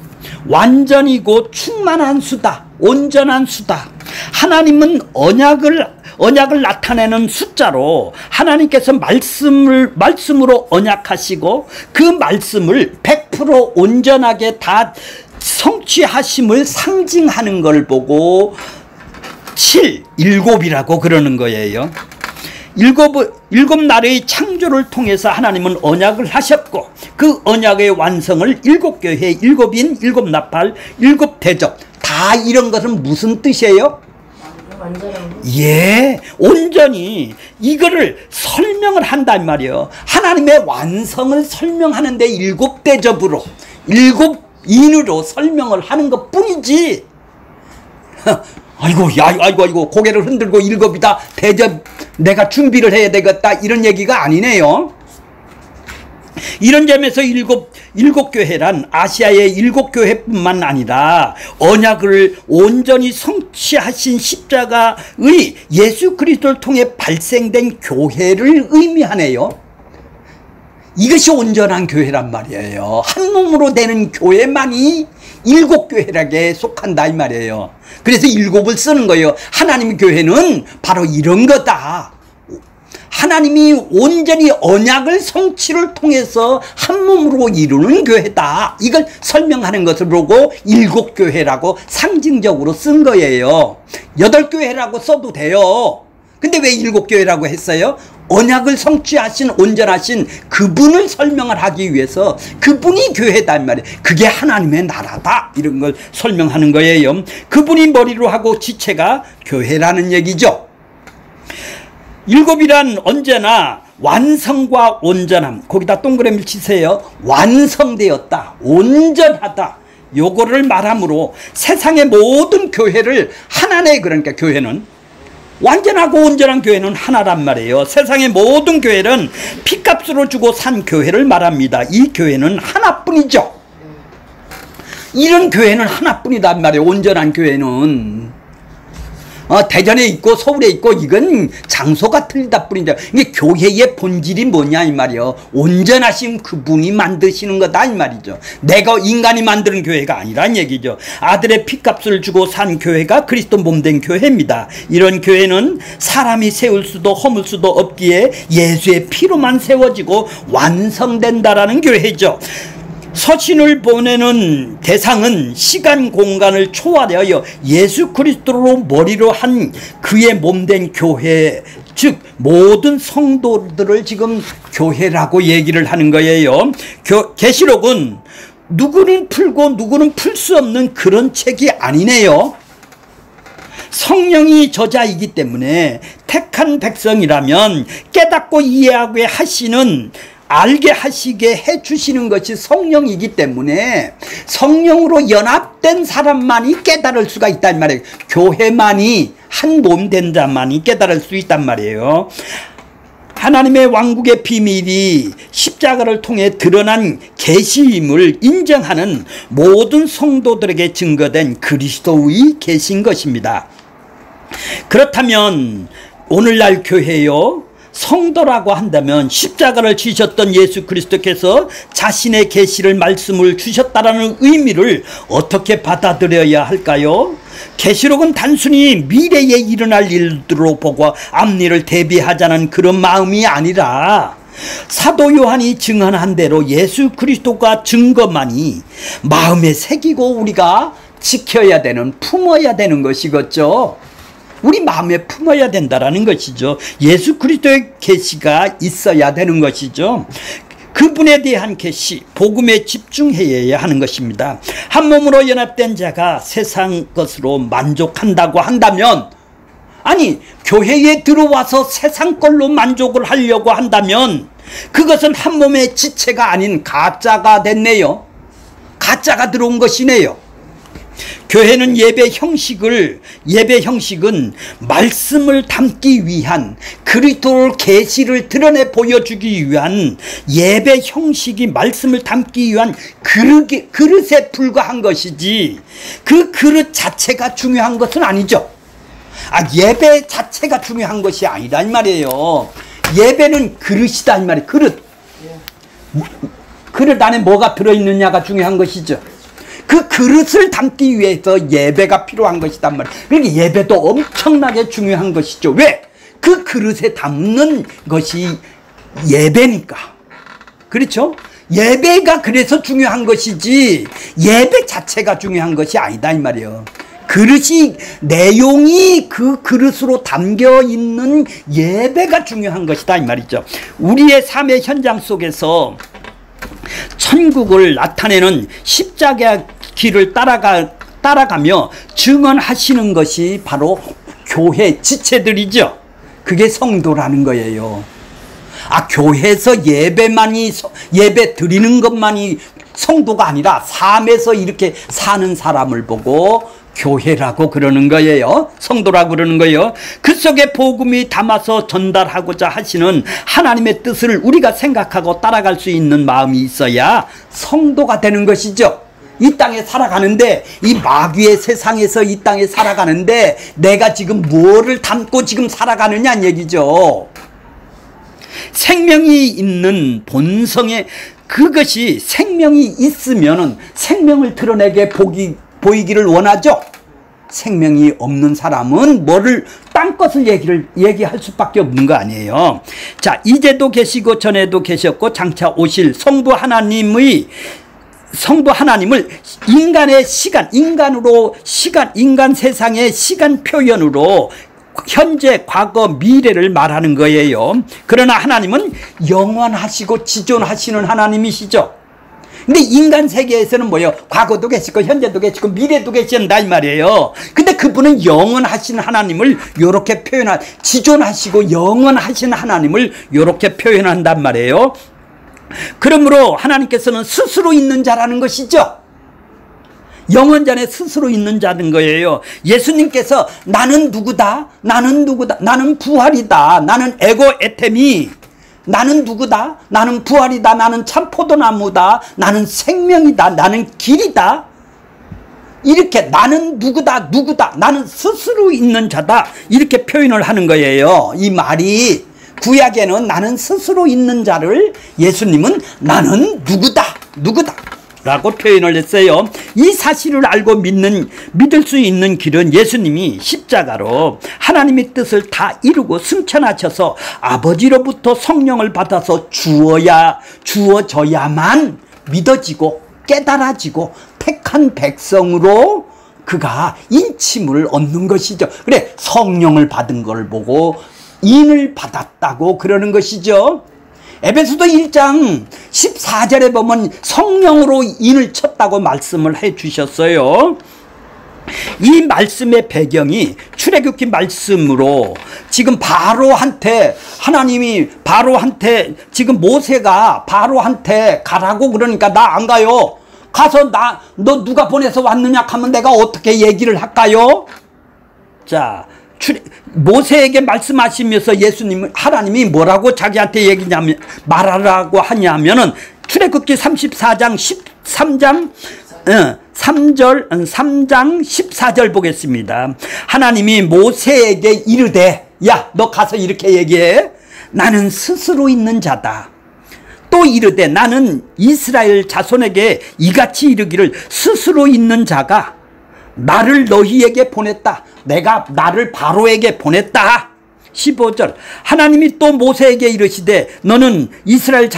완전이고 충만한 수다. 온전한 수다. 하나님은 언약을 나타내는 숫자로 하나님께서 말씀으로 언약하시고 그 말씀을 100% 온전하게 다 성취하심을 상징하는 걸 보고 7이라고 그러는 거예요. 7 날의 창조를 통해서 하나님은 언약을 하셨고 그 언약의 완성을 7교회, 7인, 7나팔, 7대접 다 이런 것은 무슨 뜻이에요? 예, 온전히 이거를 설명을 한단 말이에요. 하나님의 완성을 설명하는데 7대접으로 7인으로 설명을 하는 것 뿐이지 아이고 고개를 흔들고 7이다 대접 내가 준비를 해야 되겠다 이런 얘기가 아니네요. 이런 점에서 7교회란 아시아의 7교회뿐만 아니라 언약을 온전히 성취하신 십자가의 예수 그리스도를 통해 발생된 교회를 의미하네요. 이것이 온전한 교회란 말이에요. 한 몸으로 되는 교회만이 일곱 교회락에 속한다 이 말이에요. 그래서 일곱을 쓰는 거예요. 하나님의 교회는 바로 이런 거다. 하나님이 온전히 언약을 성취를 통해서 한 몸으로 이루는 교회다. 이걸 설명하는 것을 보고 일곱 교회라고 상징적으로 쓴 거예요. 여덟 교회라고 써도 돼요. 근데 왜 일곱 교회라고 했어요? 언약을 성취하신 온전하신 그분을 설명을 하기 위해서 그분이 교회다 말이에요. 그게 하나님의 나라다 이런 걸 설명하는 거예요. 그분이 머리로 하고 지체가 교회라는 얘기죠. 일곱이란 언제나 완성과 온전함, 거기다 동그라미를 치세요. 완성되었다, 온전하다, 요거를 말하므로 세상의 모든 교회를 하나네. 그러니까 교회는 완전하고 온전한 교회는 하나란 말이에요. 세상의 모든 교회는 피값으로 주고 산 교회를 말합니다. 이 교회는 하나뿐이죠. 이런 교회는 하나뿐이단 말이에요. 온전한 교회는 대전에 있고 서울에 있고 이건 장소가 틀리다 뿐이죠. 이게 교회의 본질이 뭐냐 이 말이요. 온전하신 그분이 만드시는 거다 이 말이죠. 내가 인간이 만드는 교회가 아니란 얘기죠. 아들의 피값을 주고 산 교회가 그리스도 몸된 교회입니다. 이런 교회는 사람이 세울 수도 허물 수도 없기에 예수의 피로만 세워지고 완성된다라는 교회죠. 서신을 보내는 대상은 시간 공간을 초월하여 예수 그리스도로 머리로 한 그의 몸된 교회, 즉 모든 성도들을 지금 교회라고 얘기를 하는 거예요. 계시록은 누구는 풀고 누구는 풀 수 없는 그런 책이 아니네요. 성령이 저자이기 때문에 택한 백성이라면 깨닫고 이해하게 하시는, 알게 하시게 해주시는 것이 성령이기 때문에 성령으로 연합된 사람만이 깨달을 수가 있단 말이에요. 교회만이 한 몸 된 자만이 깨달을 수 있단 말이에요. 하나님의 왕국의 비밀이 십자가를 통해 드러난 계시임을 인정하는 모든 성도들에게 증거된 그리스도의 계신 것입니다. 그렇다면 오늘날 교회요, 성도라고 한다면 십자가를 지셨던 예수 그리스도께서 자신의 계시를 말씀을 주셨다라는 의미를 어떻게 받아들여야 할까요? 계시록은 단순히 미래에 일어날 일들로 보고 앞일을 대비하자는 그런 마음이 아니라 사도 요한이 증언한 대로 예수 그리스도가 증거만이 마음에 새기고 우리가 지켜야 되는, 품어야 되는 것이겠죠. 우리 마음에 품어야 된다라는 것이죠. 예수 그리스도의 계시가 있어야 되는 것이죠. 그분에 대한 계시, 복음에 집중해야 하는 것입니다. 한 몸으로 연합된 자가 세상 것으로 만족한다고 한다면, 아니 교회에 들어와서 세상 걸로 만족을 하려고 한다면 그것은 한 몸의 지체가 아닌 가짜가 됐네요. 가짜가 들어온 것이네요. 교회는 예배 형식은 말씀을 담기 위한, 그리스도의 계시를 드러내 보여주기 위한 예배 형식이 말씀을 담기 위한 그릇에 불과한 것이지 그 그릇 자체가 중요한 것은 아니죠. 예배 자체가 중요한 것이 아니라 이 말이에요. 예배는 그릇이다 이 말이에요. 그릇 안에 뭐가 들어있느냐가 중요한 것이죠. 그 그릇을 담기 위해서 예배가 필요한 것이단 말이에요. 그러니까 예배도 엄청나게 중요한 것이죠. 왜? 그 그릇에 담는 것이 예배니까. 그렇죠? 예배가 그래서 중요한 것이지 예배 자체가 중요한 것이 아니다 이 말이에요. 그릇이, 내용이 그 그릇으로 담겨 있는 예배가 중요한 것이다 이 말이죠. 우리의 삶의 현장 속에서 천국을 나타내는 십자가 길을 따라가며 증언하시는 것이 바로 교회 지체들이죠. 그게 성도라는 거예요. 교회에서 예배 드리는 것만이 성도가 아니라 삶에서 이렇게 사는 사람을 보고 교회라고 그러는 거예요. 성도라고 그러는 거예요. 그 속에 복음이 담아서 전달하고자 하시는 하나님의 뜻을 우리가 생각하고 따라갈 수 있는 마음이 있어야 성도가 되는 것이죠. 이 땅에 살아가는데, 이 마귀의 세상에서 이 땅에 살아가는데 내가 지금 무엇을 담고 지금 살아가느냐는 얘기죠. 생명이 있는 본성의 그것이 생명이 있으면은 생명을 드러내게 보이기를 원하죠. 생명이 없는 사람은 뭐를 딴 것을 얘기할 수밖에 없는 거 아니에요. 자, 이제도 계시고 전에도 계셨고 장차 오실 성부 하나님을 인간의 시간, 인간 세상의 시간 표현으로 현재, 과거, 미래를 말하는 거예요. 그러나 하나님은 영원하시고 지존하시는 하나님이시죠. 근데 인간 세계에서는 뭐예요? 과거도 계시고 현재도 계시고 미래도 계신다 이 말이에요. 근데 그분은 영원하신 하나님을 요렇게 지존하시고 영원하신 하나님을 요렇게 표현한단 말이에요. 그러므로 하나님께서는 스스로 있는 자라는 것이죠. 영원전에 스스로 있는 자는 거예요. 예수님께서 나는 누구다? 나는 누구다? 나는 부활이다. 나는 에고 에템이. 나는 누구다? 나는 부활이다. 나는 참 포도나무다. 나는 생명이다. 나는 길이다. 이렇게 나는 누구다? 나는 스스로 있는 자다. 이렇게 표현을 하는 거예요. 이 말이 구약에는 나는 스스로 있는 자를, 예수님은 나는 누구다 라고 표현을 했어요. 이 사실을 알고 믿을 수 있는 길은 예수님이 십자가로 하나님의 뜻을 다 이루고 승천하셔서 아버지로부터 성령을 받아서 주어져야만 믿어지고 깨달아지고 택한 백성으로 그가 인침을 얻는 것이죠. 그래, 성령을 받은 걸 보고 인을 받았다고 그러는 것이죠. 에베소서 1장 14절에 보면 성령으로 인을 쳤다고 말씀을 해 주셨어요. 이 말씀의 배경이 출애굽기 말씀으로 지금 바로한테 지금 모세가 바로한테 가라고 그러니까 나 안 가요. 가서 너 누가 보내서 왔느냐 하면 내가 어떻게 얘기를 할까요? 자, 모세에게 말씀하시면서 하나님이 뭐라고 자기한테 말하라고 하냐면은 출애굽기 34장 3장 14절 보겠습니다. 하나님이 모세에게 이르되, 야, 너 가서 이렇게 얘기해. 나는 스스로 있는 자다. 또 이르되, 나는 이스라엘 자손에게 이같이 이르기를, 스스로 있는 자가 나를 너희에게 보냈다. 내가 나를 바로에게 보냈다. 15절 하나님이 또 모세에게 이르시되, 너는 이스라엘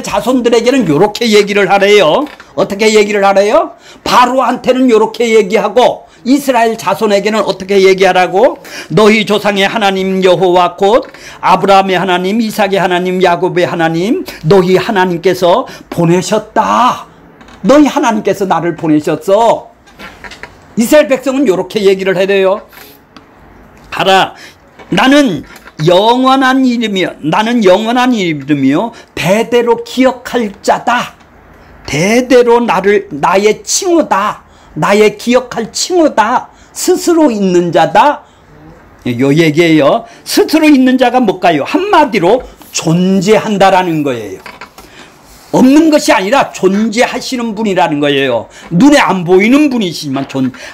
자손들에게는 요렇게 얘기를 하래요. 어떻게 얘기를 하래요? 바로한테는 요렇게 얘기하고 이스라엘 자손에게는 어떻게 얘기하라고? 너희 조상의 하나님 여호와 곧 아브라함의 하나님, 이삭의 하나님, 야곱의 하나님, 너희 하나님께서 보내셨다. 너희 하나님께서 나를 보내셨어. 이스라엘 백성은 이렇게 얘기를 해야 하라. 나는 영원한 이름이요 대대로 기억할 자다. 대대로 나의 칭호다. 나의 기억할 칭호다. 스스로 있는 자다. 요 얘기예요. 스스로 있는 자가 뭘까요? 한마디로 존재한다라는 거예요. 없는 것이 아니라 존재하시는 분이라는 거예요. 눈에 안 보이는 분이시지만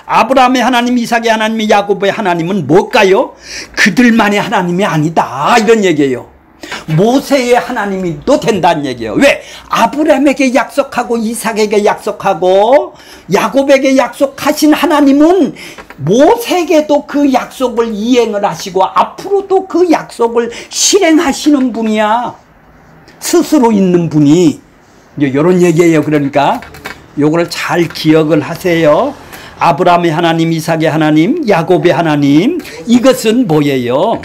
아브라함의 하나님, 이삭의 하나님, 야곱의 하나님은 뭘까요? 그들만의 하나님이 아니다, 이런 얘기예요. 모세의 하나님이 또 된다는 얘기예요. 왜? 아브라함에게 약속하고 이삭에게 약속하고 야곱에게 약속하신 하나님은 모세에게도 그 약속을 이행을 하시고 앞으로도 그 약속을 실행하시는 분이야. 스스로 있는 분이. 이런 얘기예요. 그러니까 요거를 잘 기억을 하세요. 아브라함의 하나님, 이삭의 하나님, 야곱의 하나님, 이것은 뭐예요?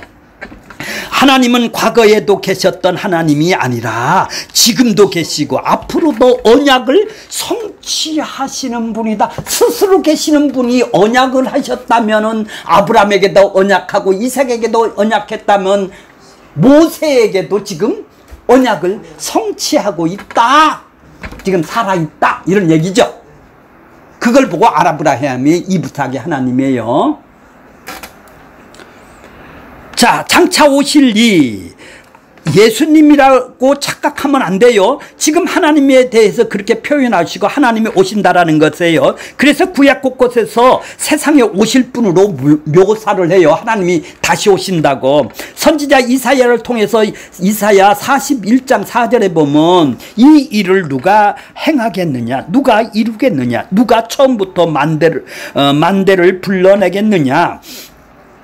하나님은 과거에도 계셨던 하나님이 아니라 지금도 계시고 앞으로도 언약을 성취하시는 분이다. 스스로 계시는 분이 언약을 하셨다면 아브라함에게도 언약하고 이삭에게도 언약했다면 모세에게도 지금 언약을 성취하고 있다. 지금 살아있다. 이런 얘기죠. 그걸 보고 아브라함이 이브삭의 하나님이에요. 자, 장차 오실 이 예수님이라고 착각하면 안 돼요. 지금 하나님에 대해서 그렇게 표현하시고 하나님이 오신다라는 것이에요. 그래서 구약 곳곳에서 세상에 오실 분으로 묘사를 해요. 하나님이 다시 오신다고. 선지자 이사야를 통해서 이사야 41장 4절에 보면 이 일을 누가 행하겠느냐, 누가 이루겠느냐, 누가 처음부터 만대를 불러내겠느냐.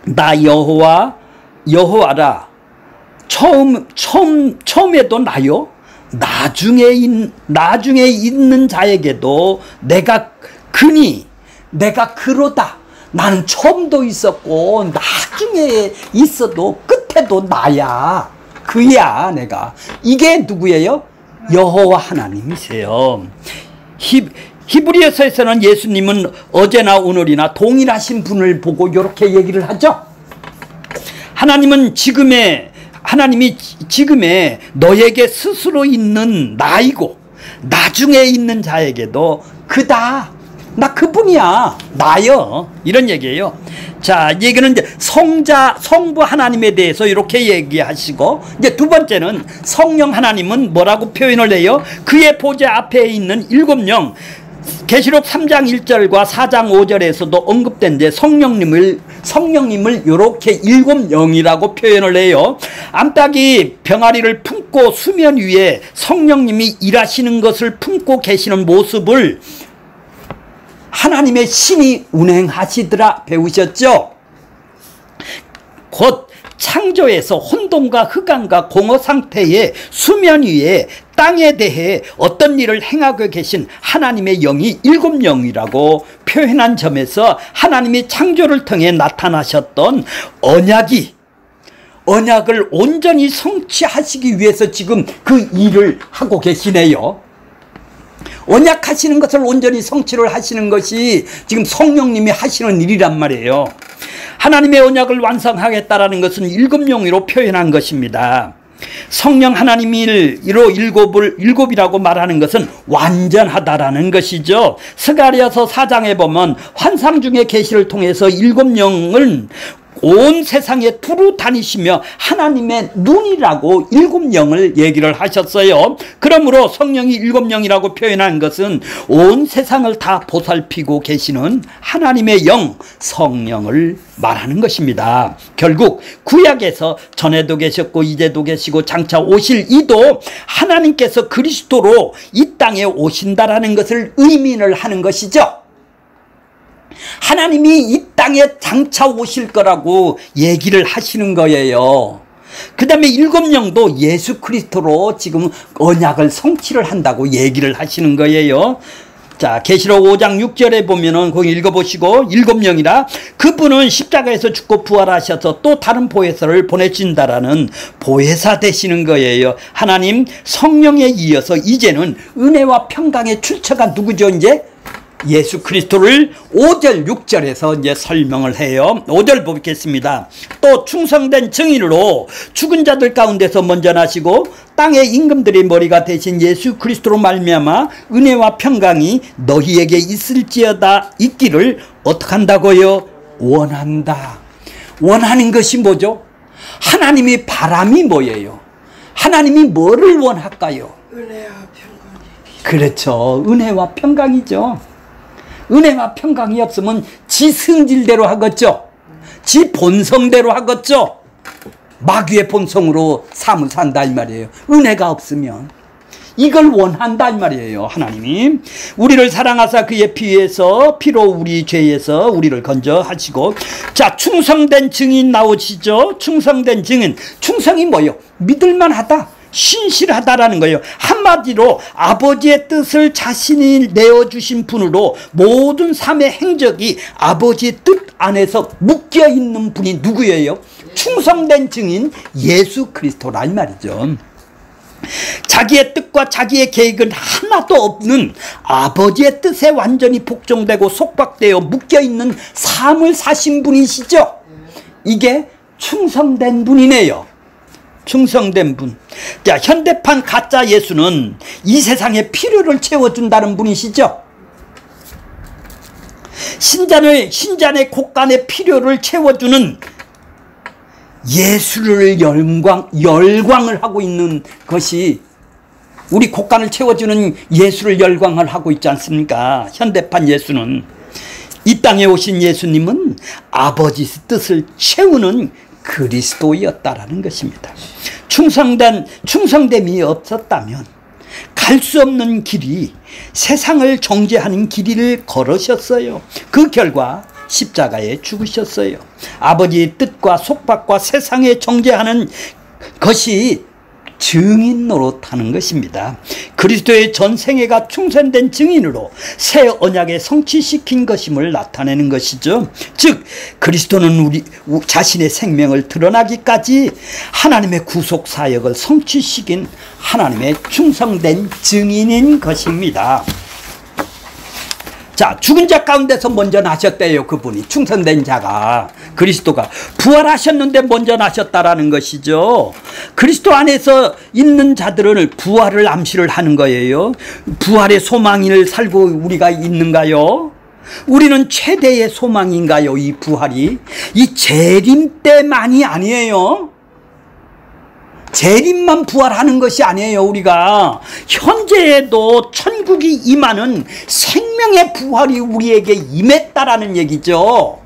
나 여호와라. 처음에도 나요. 나중에 있는 자에게도 내가 그로다. 나는 처음도 있었고 나중에 있어도 끝에도 나야. 그야 내가. 이게 누구예요? 여호와 하나님이세요. 히브리서에서는 예수님은 어제나 오늘이나 동일하신 분을 보고 이렇게 얘기를 하죠. 하나님이 지금의 너에게 스스로 있는 나이고 나중에 있는 자에게도 그다. 나 그분이야. 나요. 이런 얘기예요. 자, 얘기는 이제 성부 하나님에 대해서 이렇게 얘기하시고, 이제 두 번째는 성령 하나님은 뭐라고 표현을 해요? 그의 보좌 앞에 있는 7명. 계시록 3장 1절과 4장 5절에서도 언급된 데 성령님을 이렇게 7영이라고 표현을 해요. 암탉이 병아리를 품고 수면 위에 성령님이 일하시는 것을 품고 계시는 모습을 하나님의 신이 운행하시더라 배우셨죠? 곧 창조에서 혼돈과 흑암과 공허 상태의 수면 위에 땅에 대해 어떤 일을 행하고 계신 하나님의 영이 7영이라고 표현한 점에서 하나님이 창조를 통해 나타나셨던 언약을 온전히 성취하시기 위해서 지금 그 일을 하고 계시네요. 언약하시는 것을 온전히 성취를 하시는 것이 지금 성령님이 하시는 일이란 말이에요. 하나님의 언약을 완성하겠다라는 것은 7영으로 표현한 것입니다. 성령 하나님을 일곱이라고 말하는 것은 완전하다라는 것이죠. 스가랴서 4장에 보면 환상 중의 계시를 통해서 7영은 온 세상에 두루 다니시며 하나님의 눈이라고 7영을 얘기를 하셨어요. 그러므로 성령이 7영이라고 표현한 것은 온 세상을 다 보살피고 계시는 하나님의 영, 성령을 말하는 것입니다. 결국 구약에서 전에도 계셨고 이제도 계시고 장차 오실 이도 하나님께서 그리스도로 이 땅에 오신다라는 것을 의미를 하는 것이죠. 하나님이 이 땅에 장차 오실 거라고 얘기를 하시는 거예요. 그 다음에 7영도 예수 그리스도로 지금 언약을 성취를 한다고 얘기를 하시는 거예요. 자, 계시록 5장 6절에 보면은 거기 읽어보시고 7영이라 그분은 십자가에서 죽고 부활하셔서 또 다른 보혜사를 보내신다라는 보혜사 되시는 거예요. 하나님 성령에 이어서 이제는 은혜와 평강의 출처가 누구죠? 이제 예수 그리스도를 5절 6절에서 이제 설명을 해요. 5절 보겠습니다. 또 충성된 증인으로 죽은 자들 가운데서 먼저 나시고 땅의 임금들의 머리가 되신 예수 그리스도로 말미암아 은혜와 평강이 너희에게 있기를 어떻게 한다고요? 원한다. 원하는 것이 뭐죠? 하나님의 바람이 뭐예요? 하나님이 뭐를 원할까요? 은혜와 평강이. 그렇죠. 은혜와 평강이죠. 은혜와 평강이 없으면 지 성질대로 하겠죠. 지 본성대로 하겠죠. 마귀의 본성으로 삶을 산다 이 말이에요. 은혜가 없으면 이걸 원한다 이 말이에요. 하나님이 우리를 사랑하사 그의 피로 우리 죄에서 우리를 건져하시고. 자, 충성된 증인 나오시죠. 충성된 증인. 충성이 뭐예요? 믿을만하다, 신실하다라는 거예요. 한마디로 아버지의 뜻을 자신이 내어주신 분으로 모든 삶의 행적이 아버지의 뜻 안에서 묶여있는 분이 누구예요? 충성된 증인 예수 그리스도라 이 말이죠. 자기의 뜻과 자기의 계획은 하나도 없는 아버지의 뜻에 완전히 복종되고 속박되어 묶여있는 삶을 사신 분이시죠. 이게 충성된 분이네요. 충성된 분. 자, 현대판 가짜 예수는 이 세상의 필요를 채워준다는 분이시죠. 신잔의 곳간의 필요를 채워주는 예수를 열광을 하고 있는 것이 우리 곳간을 채워주는 예수를 열광을 하고 있지 않습니까? 현대판 예수는. 이 땅에 오신 예수님은 아버지 뜻을 채우는 그리스도였다라는 것입니다. 충성됨이 없었다면 갈 수 없는 길이 세상을 정죄하는 길을 걸으셨어요. 그 결과 십자가에 죽으셨어요. 아버지의 뜻과 속박과 세상에 정죄하는 것이 증인 노릇하는 것입니다. 그리스도의 전생애가 충성된 증인으로 새 언약에 성취시킨 것임을 나타내는 것이죠. 즉 그리스도는 우리 자신의 생명을 드러나기까지 하나님의 구속 사역을 성취시킨 하나님의 충성된 증인인 것입니다. 자, 죽은 자 가운데서 먼저 나셨대요. 그분이, 충성된 자가, 그리스도가 부활하셨는데 먼저 나셨다라는 것이죠. 그리스도 안에서 있는 자들은 부활을 암시를 하는 거예요. 부활의 소망을 살고 우리가 있는가요? 우리는 최대의 소망인가요? 이 부활이 이 재림 때만이 아니에요. 재림만 부활하는 것이 아니에요. 우리가 현재에도 천국이 임하는 생명의 부활이 우리에게 임했다라는 얘기죠.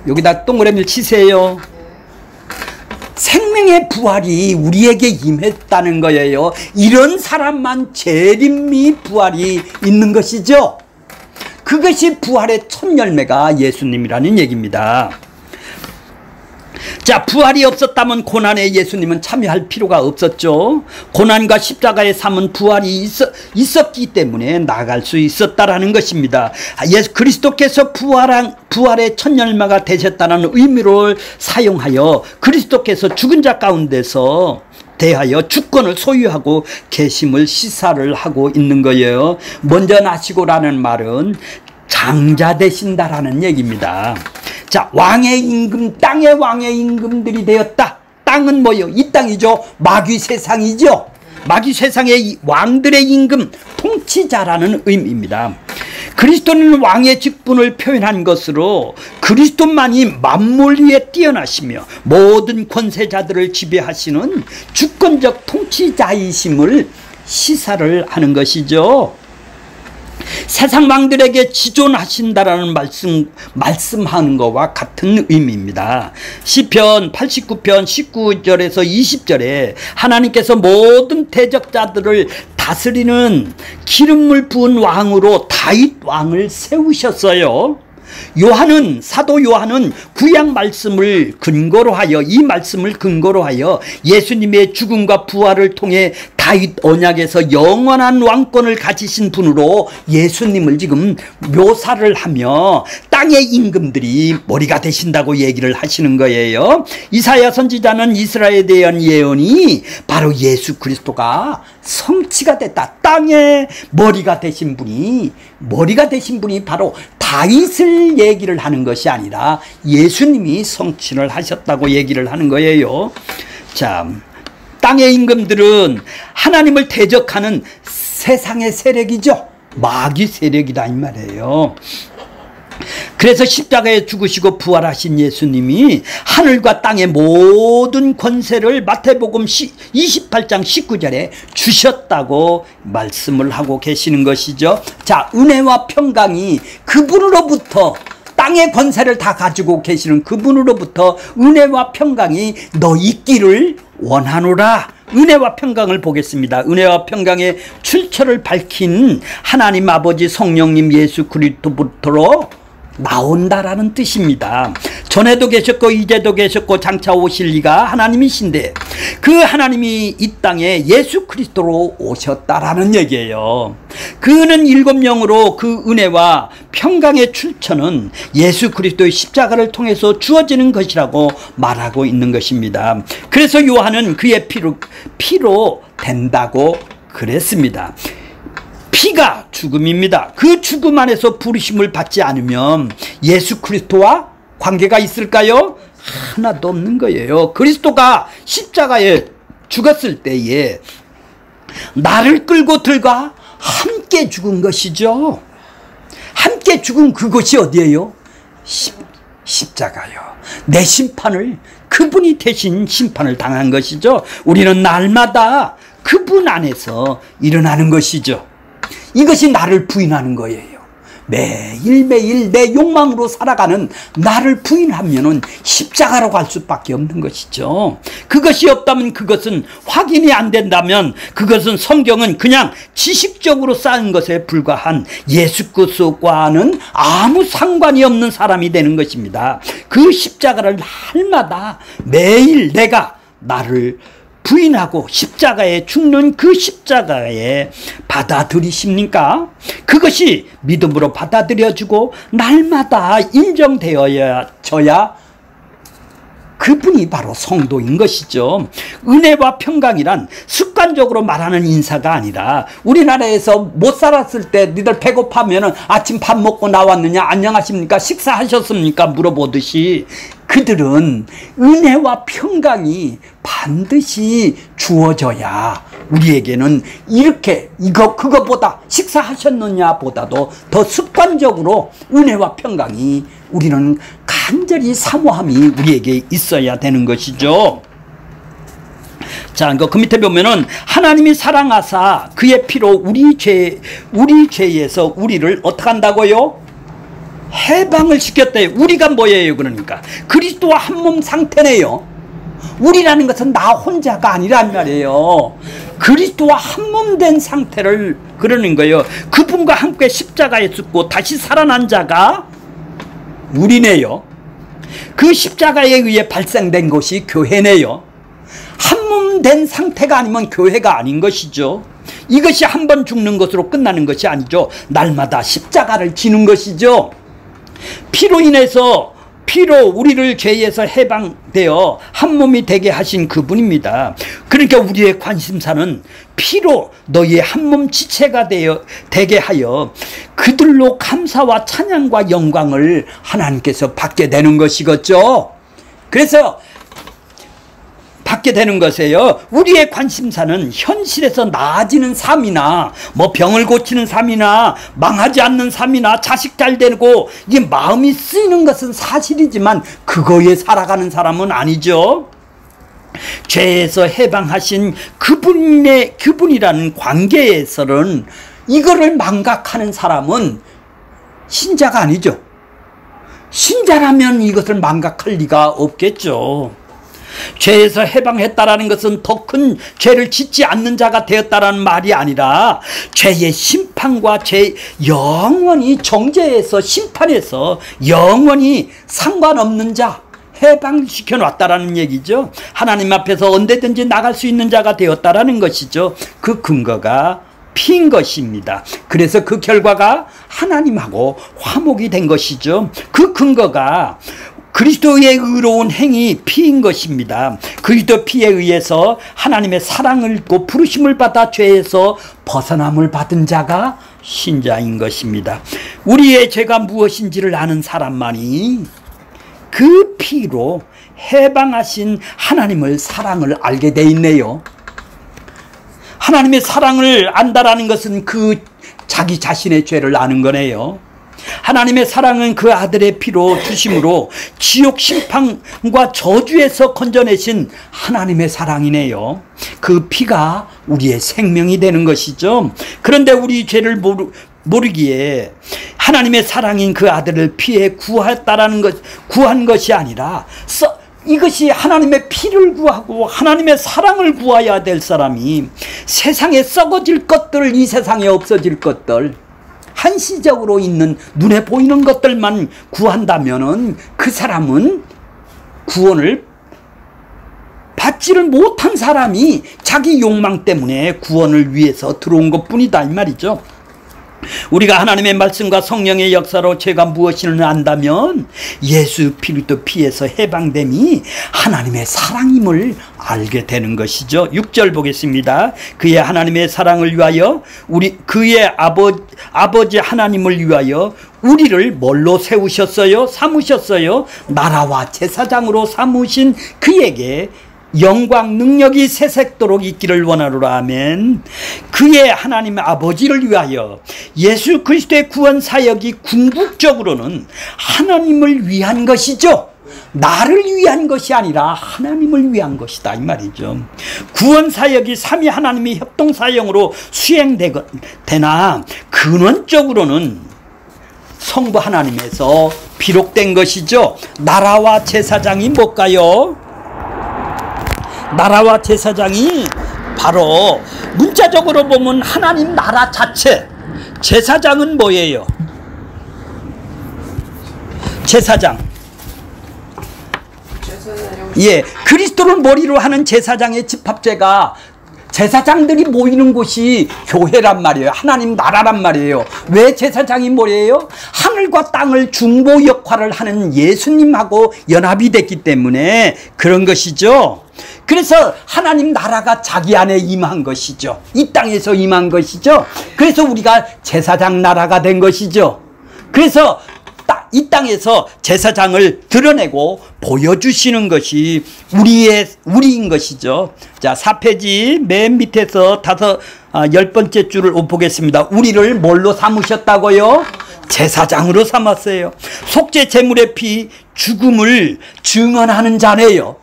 여기다 동그라미를 치세요. 생명의 부활이 우리에게 임했다는 거예요. 이런 사람만 재림이 부활이 있는 것이죠. 그것이 부활의 첫 열매가 예수님이라는 얘기입니다. 자, 부활이 없었다면 고난에 예수님은 참여할 필요가 없었죠. 고난과 십자가의 삶은 부활이 있었기 때문에 나아갈 수 있었다라는 것입니다. 예수 그리스도께서 부활의 첫 열매가 되셨다는 의미를 사용하여 그리스도께서 죽은 자 가운데서 대하여 주권을 소유하고 계심을 시사를 하고 있는 거예요. 먼저 나시고라는 말은 장자 되신다라는 얘기입니다. 자, 왕의 임금, 땅의 왕의 임금들이 되었다. 땅은 뭐요? 이 땅이죠. 마귀 세상이죠. 마귀 세상의 왕들의 임금, 통치자라는 의미입니다. 그리스도는 왕의 직분을 표현한 것으로 그리스도만이 만물 위에 뛰어나시며 모든 권세자들을 지배하시는 주권적 통치자이심을 시사를 하는 것이죠. 세상 왕들에게 지존하신다라는 말씀하는 것과 같은 의미입니다. 시편 89편 19절에서 20절에 하나님께서 모든 대적자들을 다스리는 기름을 부은 왕으로 다윗 왕을 세우셨어요. 사도 요한은 구약 말씀을 근거로 하여, 이 말씀을 근거로 하여 예수님의 죽음과 부활을 통해 다윗 언약에서 영원한 왕권을 가지신 분으로 예수님을 지금 묘사를 하며 땅의 임금들이 머리가 되신다고 얘기를 하시는 거예요. 이사야 선지자는 이스라엘에 대한 예언이 바로 예수 그리스도가 성취가 됐다. 땅의 머리가 되신 분이 바로 다윗을 얘기를 하는 것이 아니라 예수님이 성취를 하셨다고 얘기를 하는 거예요. 자, 땅의 임금들은 하나님을 대적하는 세상의 세력이죠. 마귀 세력이다 이 말이에요. 그래서 십자가에 죽으시고 부활하신 예수님이 하늘과 땅의 모든 권세를 마태복음 28장 19절에 주셨다고 말씀을 하고 계시는 것이죠. 자, 은혜와 평강이 그분으로부터, 땅의 권세를 다 가지고 계시는 그분으로부터 은혜와 평강이 너 있기를 원하노라. 은혜와 평강을 보겠습니다. 은혜와 평강의 출처를 밝힌 하나님 아버지 성령님 예수 그리스도부터로 나온다라는 뜻입니다. 전에도 계셨고 이제도 계셨고 장차 오실 이가 하나님이신데 그 하나님이 이 땅에 예수 그리스도로 오셨다라는 얘기예요. 그는 일곱 영으로 그 은혜와 평강의 출처는 예수 그리스도의 십자가를 통해서 주어지는 것이라고 말하고 있는 것입니다. 그래서 요한은 그의 피로 된다고 그랬습니다. 피가 죽음입니다. 그 죽음 안에서 부르심을 받지 않으면 예수 그리스도와 관계가 있을까요? 하나도 없는 거예요. 그리스도가 십자가에 죽었을 때에 나를 끌고 들과 함께 죽은 것이죠. 함께 죽은 그곳이 어디예요? 십자가요. 내 심판을, 그분이 대신 심판을 당한 것이죠. 우리는 날마다 그분 안에서 일어나는 것이죠. 이것이 나를 부인하는 거예요. 매일매일 내 욕망으로 살아가는 나를 부인하면은 십자가로 갈 수밖에 없는 것이죠. 그것이 없다면, 그것은 확인이 안 된다면, 그것은 성경은 그냥 지식적으로 쌓은 것에 불과한 예수 그리스도와는 아무 상관이 없는 사람이 되는 것입니다. 그 십자가를 날마다 매일 내가 나를 부인하고 십자가에 죽는 그 십자가에 받아들이십니까? 그것이 믿음으로 받아들여지고 날마다 인정되어져야 그분이 바로 성도인 것이죠. 은혜와 평강이란 습관적으로 말하는 인사가 아니라, 우리나라에서 못 살았을 때 니들 배고파면은 아침 밥 먹고 나왔느냐, 안녕하십니까, 식사하셨습니까 물어보듯이, 그들은 은혜와 평강이 반드시 주어져야 우리에게는 이렇게 그거보다 식사하셨느냐 보다도 더 습관적으로 은혜와 평강이, 우리는 간절히 사모함이 우리에게 있어야 되는 것이죠. 자, 그 밑에 보면은 하나님이 사랑하사 그의 피로 우리 죄에서 우리를 어떻게 한다고요? 해방을 시켰대. 우리가 뭐예요? 그러니까 그리스도와 한 몸 상태네요. 우리라는 것은 나 혼자가 아니란 말이에요. 그리스도와 한 몸 된 상태를 그러는 거예요. 그분과 함께 십자가에 죽고 다시 살아난 자가 우리네요. 그 십자가에 의해 발생된 것이 교회네요. 한 몸 된 상태가 아니면 교회가 아닌 것이죠. 이것이 한 번 죽는 것으로 끝나는 것이 아니죠. 날마다 십자가를 지는 것이죠. 피로 인해서, 피로 우리를 죄에서 해방되어 한 몸이 되게 하신 그분입니다. 그러니까 우리의 관심사는 피로 너희의 한 몸 지체가 되게 하여 그들로 감사와 찬양과 영광을 하나님께서 받게 되는 것이겠죠. 그래서 받게 되는 것이에요. 우리의 관심사는 현실에서 나아지는 삶이나, 뭐 병을 고치는 삶이나, 망하지 않는 삶이나, 자식 잘 되고, 이게 마음이 쓰이는 것은 사실이지만 그거에 살아가는 사람은 아니죠. 죄에서 해방하신 그분이라는 관계에서는 이거를 망각하는 사람은 신자가 아니죠. 신자라면 이것을 망각할 리가 없겠죠. 죄에서 해방했다라는 것은 더 큰 죄를 짓지 않는 자가 되었다라는 말이 아니라, 죄의 심판과 죄 영원히 정죄에서, 심판에서 영원히 상관없는 자, 해방시켜 놨다라는 얘기죠. 하나님 앞에서 언제든지 나갈 수 있는 자가 되었다라는 것이죠. 그 근거가 피인 것입니다. 그래서 그 결과가 하나님하고 화목이 된 것이죠. 그 근거가 그리스도의 의로운 행위, 피인 것입니다. 그리스도 피에 의해서 하나님의 사랑을 입고 부르심을 받아 죄에서 벗어남을 받은 자가 신자인 것입니다. 우리의 죄가 무엇인지를 아는 사람만이 그 피로 해방하신 하나님을, 사랑을 알게 돼 있네요. 하나님의 사랑을 안다라는 것은 그 자기 자신의 죄를 아는 거네요. 하나님의 사랑은 그 아들의 피로 주심으로 지옥 심판과 저주에서 건져내신 하나님의 사랑이네요. 그 피가 우리의 생명이 되는 것이죠. 그런데 우리 죄를 모르기에 하나님의 사랑인 그 아들을 피해 구한 것이 아니라, 이것이 하나님의 피를 구하고 하나님의 사랑을 구해야 될 사람이 세상에 썩어질 것들, 이 세상에 없어질 것들, 한시적으로 있는 눈에 보이는 것들만 구한다면은 그 사람은 구원을 받지를 못한 사람이 자기 욕망 때문에 구원을 위해서 들어온 것뿐이다, 이 말이죠. 우리가 하나님의 말씀과 성령의 역사로 죄가 무엇인을 안다면 예수 그리스도 피에서 해방됨이 하나님의 사랑임을 알게 되는 것이죠. 6절 보겠습니다. 그의 하나님의 사랑을 위하여, 그의 아버지 하나님을 위하여 우리를 뭘로 세우셨어요? 삼으셨어요? 나라와 제사장으로 삼으신 그에게 영광 능력이 새색도록 있기를 원하노라. 아멘. 그의 하나님 아버지를 위하여 예수 그리스도의 구원 사역이 궁극적으로는 하나님을 위한 것이죠. 나를 위한 것이 아니라 하나님을 위한 것이다 이 말이죠. 구원 사역이 삼위 하나님의 협동 사역으로 수행되나 근원적으로는 성부 하나님에서 비록된 것이죠. 나라와 제사장이 뭘까요? 나라와 제사장이 바로 문자적으로 보면 하나님 나라 자체. 제사장은 뭐예요? 제사장. 예, 그리스도를 머리로 하는 제사장의 집합제가 제사장들이 모이는 곳이 교회란 말이에요. 하나님 나라란 말이에요. 왜 제사장이 뭐예요? 하늘과 땅을 중보 역할을 하는 예수님하고 연합이 됐기 때문에 그런 것이죠. 그래서 하나님 나라가 자기 안에 임한 것이죠. 이 땅에서 임한 것이죠. 그래서 우리가 제사장 나라가 된 것이죠. 그래서 이 땅에서 제사장을 드러내고 보여주시는 것이 우리인 것이죠. 자, 4페이지 맨 밑에서 10번째 줄을 보겠습니다. 우리를 뭘로 삼으셨다고요? 제사장으로 삼았어요. 속죄 제물의 피 죽음을 증언하는 자네요.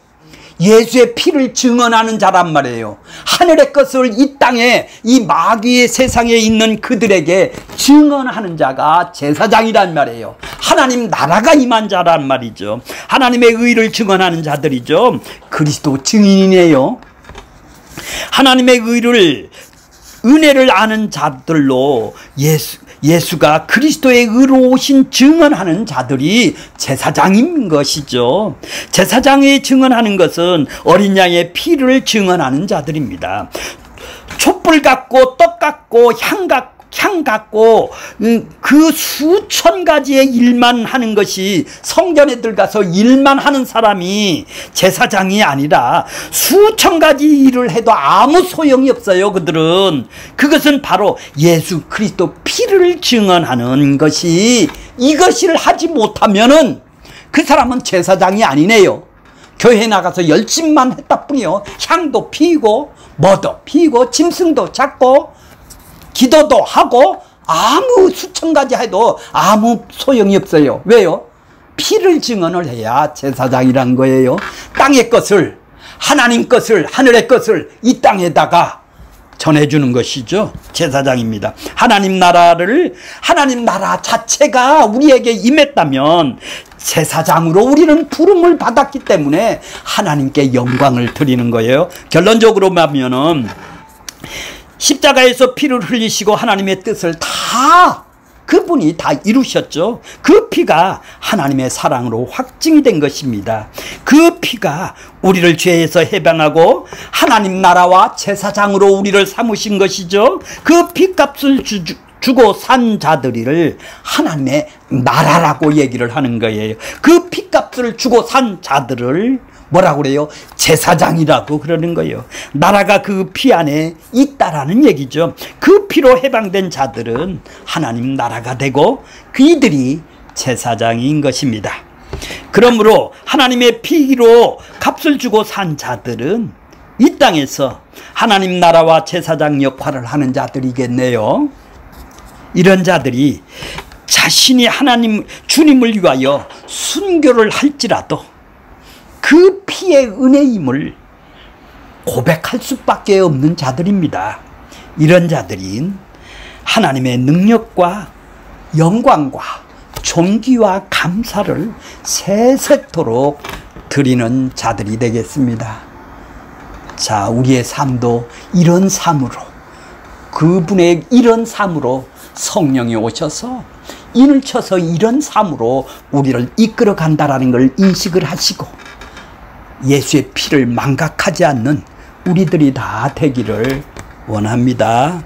예수의 피를 증언하는 자란 말이에요. 하늘의 것을 이 땅에 이 마귀의 세상에 있는 그들에게 증언하는 자가 제사장이란 말이에요. 하나님 나라가 임한 자란 말이죠. 하나님의 의를 증언하는 자들이죠. 그리스도 증인이네요. 하나님의 은혜를 아는 자들로 예수가 그리스도의 의로 오신 증언하는 자들이 제사장인 것이죠. 제사장이 증언하는 것은 어린 양의 피를 증언하는 자들입니다. 촛불 같고 떡 같고 향 같고 그 수천 가지의 일만 하는 것이 성전에 들어가서 일만 하는 사람이 제사장이 아니라 수천 가지 일을 해도 아무 소용이 없어요. 그것은 바로 예수 그리스도 피를 증언하는 것이 이것을 하지 못하면은 그 사람은 제사장이 아니네요. 교회 나가서 열심만 했다 뿐이요. 향도 피우고 뭐도 피우고 짐승도 잡고 기도도 하고 아무 수천 가지 해도 아무 소용이 없어요. 왜요? 피를 증언을 해야 제사장이란 거예요. 땅의 것을, 하나님 것을, 하늘의 것을 이 땅에다가 전해주는 것이죠. 제사장입니다. 하나님 나라 자체가 우리에게 임했다면 제사장으로 우리는 부름을 받았기 때문에 하나님께 영광을 드리는 거예요. 결론적으로 말하면은 십자가에서 피를 흘리시고 하나님의 뜻을 그분이 다 이루셨죠. 그 피가 하나님의 사랑으로 확증이 된 것입니다. 그 피가 우리를 죄에서 해방하고 하나님 나라와 제사장으로 우리를 삼으신 것이죠. 그 피값을 주고 산 자들을 하나님의 나라라고 얘기를 하는 거예요. 그 피값을 주고 산 자들을 뭐라고 그래요? 제사장이라고 그러는 거예요. 나라가 그 피 안에 있다라는 얘기죠. 그 피로 해방된 자들은 하나님 나라가 되고 그이들이 제사장인 것입니다. 그러므로 하나님의 피로 값을 주고 산 자들은 이 땅에서 하나님 나라와 제사장 역할을 하는 자들이겠네요. 이런 자들이 자신이 주님을 위하여 순교를 할지라도 그 피의 은혜임을 고백할 수밖에 없는 자들입니다. 이런 자들이 하나님의 능력과 영광과 존귀와 감사를 세세토록 드리는 자들이 되겠습니다. 자, 우리의 삶도 이런 삶으로, 그분의 이런 삶으로 성령이 오셔서 인을 쳐서 이런 삶으로 우리를 이끌어 간다라는 걸 인식을 하시고 예수의 피를 망각하지 않는 우리들이 다 되기를 원합니다.